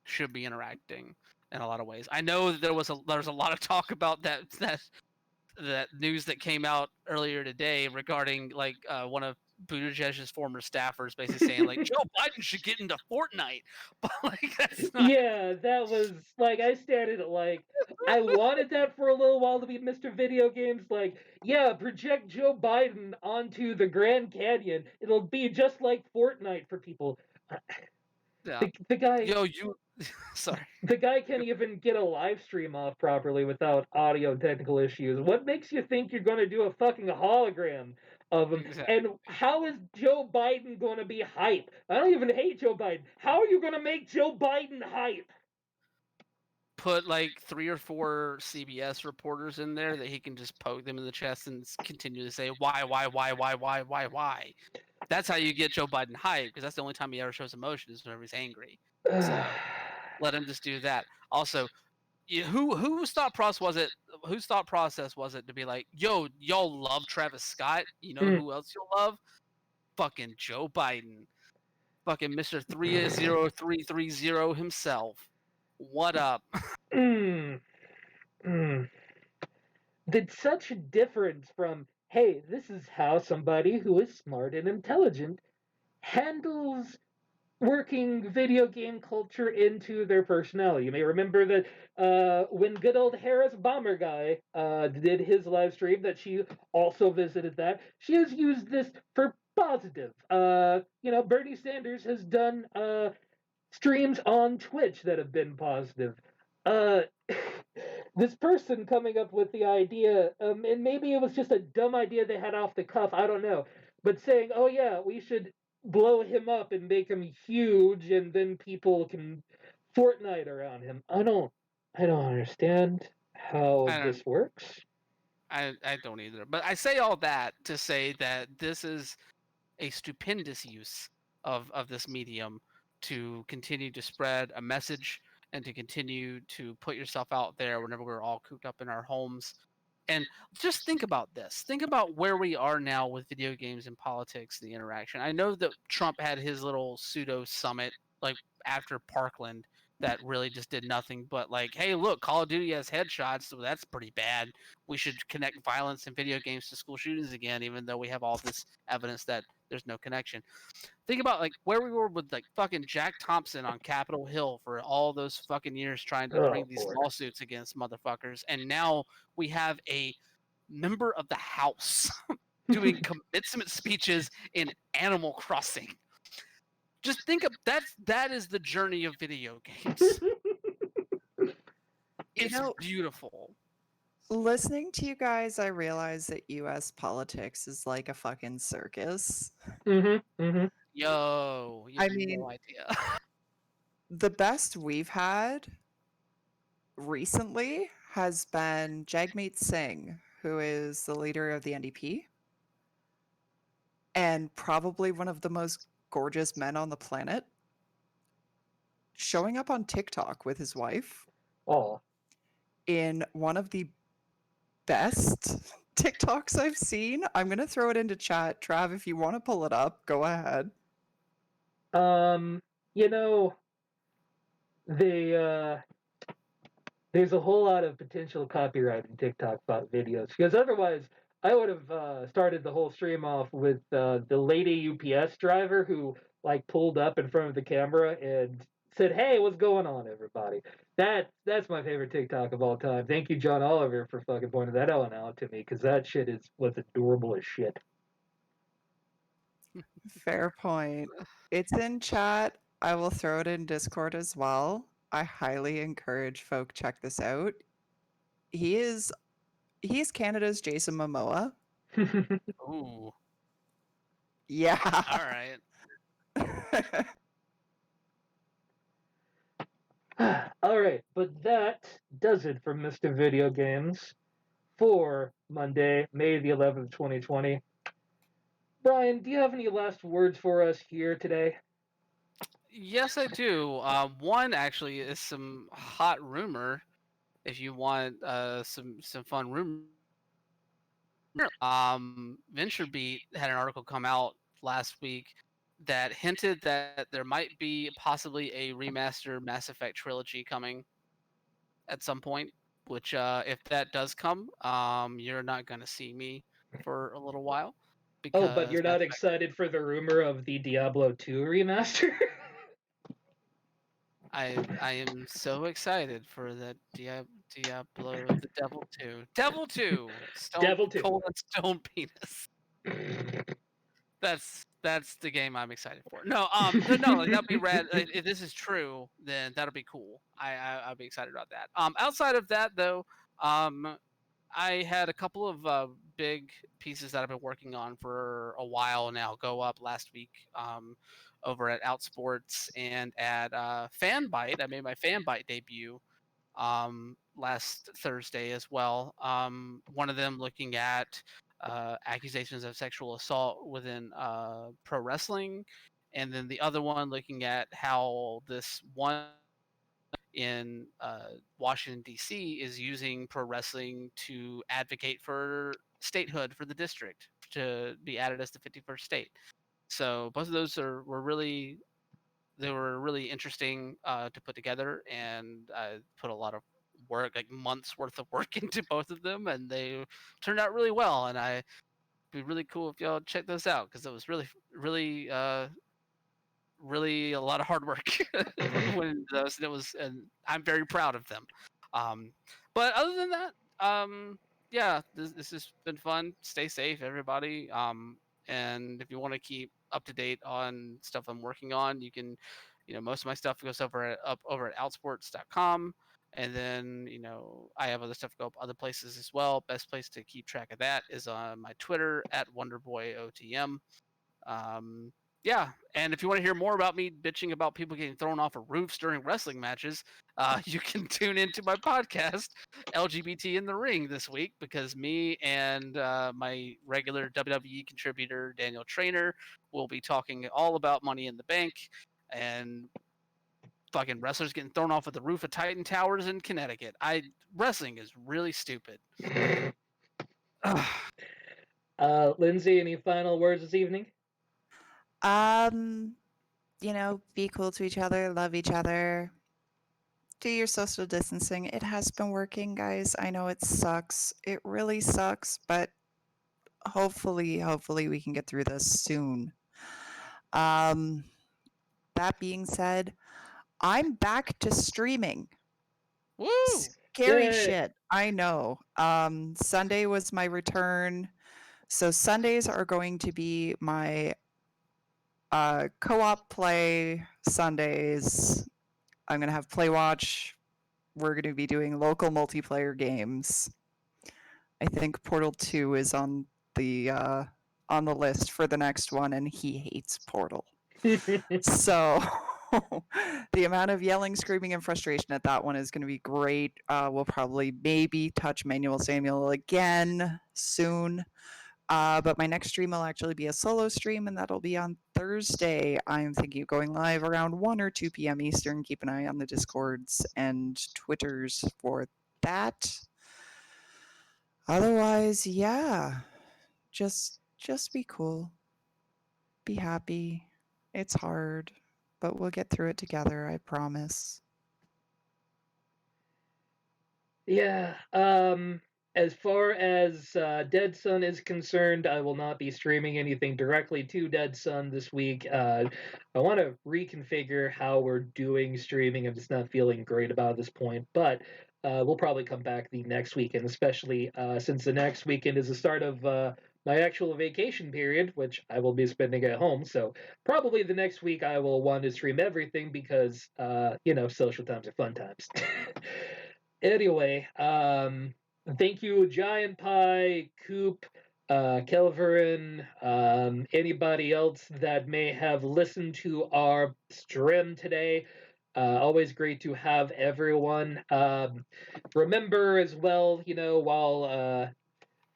should be interacting in a lot of ways. I know that there's a lot of talk about that news that came out earlier today regarding like one of Buttigieg's former staffers basically saying like Joe Biden should get into Fortnite, but like that's not. Yeah, that was like I stated it like I wanted that for a little while to be Mr. Video Games. Like, yeah, project Joe Biden onto the Grand Canyon. It'll be just like Fortnite for people. Yeah, The guy yo, you. Sorry. the guy can't even get a live stream off properly without audio technical issues. What makes you think you're going to do a fucking hologram of him? Exactly. And how is Joe Biden going to be hype? I don't even hate Joe Biden. How are you going to make Joe Biden hype? Put like 3 or 4 CBS reporters in there that he can just poke them in the chest and continue to say why. That's how you get Joe Biden hype, because that's the only time he ever shows emotion is whenever he's angry. So let him just do that. Also, whose thought process was it? Whose thought process was it to be like, yo, y'all love Travis Scott? You know Mm. who else you'll love? Fucking Joe Biden, fucking Mister 30330 himself. What up? Mm. Mm. Did such a difference from, hey, this is how somebody who is smart and intelligent handles working video game culture into their personality. You may remember that when good old Harris Bomber guy did his live stream, that she also visited that. She has used this for positive. Bernie Sanders has done streams on Twitch that have been positive. Uh, this person coming up with the idea, and maybe it was just a dumb idea they had off the cuff, I don't know, but saying, oh yeah, we should blow him up and make him huge, and then people can Fortnite around him. I don't understand how I don't this works. I don't either. But I say all that to say that this is a stupendous use of this medium to continue to spread a message and to continue to put yourself out there whenever we're all cooped up in our homes. And just think about this. Think about where we are now with video games and politics, the interaction. I know that Trump had his little pseudo summit like after Parkland that really just did nothing but like, hey, look, Call of Duty has headshots, so that's pretty bad. We should connect violence in video games to school shootings again, even though we have all this evidence that there's no connection. Think about like where we were with like fucking Jack Thompson on Capitol Hill for all those fucking years trying to Oh bring these Lord. lawsuits against motherfuckers, and now we have a member of the House doing commencement speeches in Animal Crossing. Just think of that is the journey of video games. You It's know, beautiful. listening to you guys, I realize that US politics is like a fucking circus. Mm-hmm. Yo, you I have mean, no idea. the best we've had recently has been Jagmeet Singh, who is the leader of the NDP and probably one of the most gorgeous men on the planet, showing up on TikTok with his wife Oh. in one of the best TikToks I've seen. I'm going to throw it into chat. Trav, if you want to pull it up, go ahead. You know, they there's a whole lot of potential copyright in TikTok bot videos, because otherwise I would have started the whole stream off with the lady UPS driver who like pulled up in front of the camera and said, "Hey, what's going on, everybody?" That's my favorite TikTok of all time. Thank you, John Oliver, for fucking pointing that one out to me, because that shit was adorable as shit. Fair point. It's in chat. I will throw it in Discord as well. I highly encourage folk check this out. He's Canada's Jason Momoa. Ooh, Yeah. all right. All right, but that does it for Mr. Video Games for Monday, May the 11th, 2020. Brian, do you have any last words for us here today? Yes, I do. One actually is some hot rumor. If you want some fun rumor, VentureBeat had an article come out last week that hinted that there might be possibly a remaster Mass Effect trilogy coming at some point. Which, if that does come, you're not gonna see me for a little while Oh, but because you're not excited for the rumor of the Diablo 2 remaster? I am so excited for the Diablo the Devil 2. Devil 2! Stone Devil 2. colon stone penis. That's the game I'm excited for. No, no, like that'd be rad. If this is true, then that'll be cool. I'll be excited about that. Outside of that though, I had a couple of big pieces that I've been working on for a while now go up last week over at Outsports and at Fanbyte. I made my Fanbyte debut last Thursday as well. One of them looking at accusations of sexual assault within pro wrestling, and then the other one looking at how this one in Washington D.C. is using pro wrestling to advocate for statehood for the district to be added as the 51st state. So both of those were really interesting to put together, and I put a lot of work, like months worth of work into both of them, and they turned out really well. And it'd be really cool if y'all check those out because it was really a lot of hard work when those, and it was, and I'm very proud of them. But other than that, yeah, this has been fun. Stay safe, everybody. And if you want to keep up to date on stuff I'm working on, you can, most of my stuff goes over at outsports.com. And then, I have other stuff go up other places as well. Best place to keep track of that is on my Twitter at WonderboyOTM. Yeah, and if you want to hear more about me bitching about people getting thrown off of roofs during wrestling matches, you can tune into my podcast, LGBT in the Ring, this week, because me and my regular WWE contributor, Daniel Trainer, will be talking all about Money in the Bank and fucking wrestlers getting thrown off of the roof of Titan Towers in Connecticut. Wrestling is really stupid. Lindsay, any final words this evening? Be cool to each other, love each other, do your social distancing. It has been working, guys. I know it sucks. It really sucks, but hopefully we can get through this soon. That being said, I'm back to streaming. Woo! Scary Yay. shit. I know. Sunday was my return. So Sundays are going to be my co-op play Sundays. I'm going to have Play Watch. We're going to be doing local multiplayer games. I think Portal 2 is on the list for the next one, and he hates Portal. So the amount of yelling, screaming, and frustration at that one is going to be great. We'll probably maybe touch Manuel Samuel again soon. But my next stream will actually be a solo stream, and that'll be on Thursday. I'm thinking of going live around 1 or 2 p.m. Eastern. Keep an eye on the Discords and Twitters for that. Otherwise, yeah, just be cool. Be happy. It's hard, but we'll get through it together, I promise. Yeah, as far as Dead Sun is concerned, I will not be streaming anything directly to Dead Sun this week. I want to reconfigure how we're doing streaming. I'm just not feeling great about at this point, but we'll probably come back the next weekend, especially since the next weekend is the start of my actual vacation period, which I will be spending at home. So probably the next week I will want to stream everything because, social times are fun times. Anyway, thank you, Giant Pie, Coop, Kelverin, anybody else that may have listened to our stream today. Always great to have everyone. Remember as well, while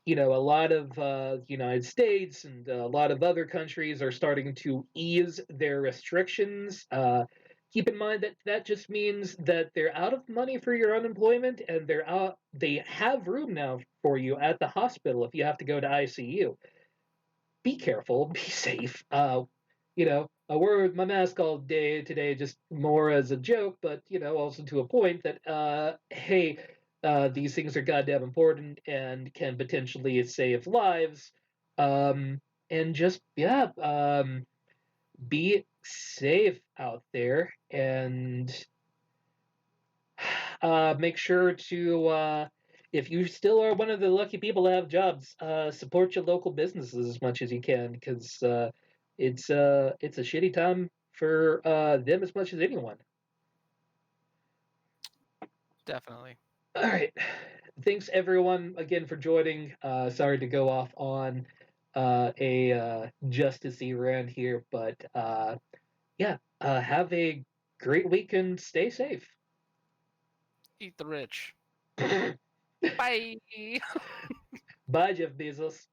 a lot of the United States and a lot of other countries are starting to ease their restrictions. Keep in mind that that just means that they're out of money for your unemployment, and they have room now for you at the hospital if you have to go to ICU. Be careful, be safe. I wore my mask all day today just more as a joke, but also to a point that hey, these things are goddamn important and can potentially save lives. And just be safe out there, and make sure to if you still are one of the lucky people that have jobs, support your local businesses as much as you can, because it's a shitty time for them as much as anyone. Definitely. All right. Thanks everyone again for joining. Sorry to go off on a justicey rant here, but have a great week and stay safe. Eat the rich. Bye. Bye, Jeff Bezos.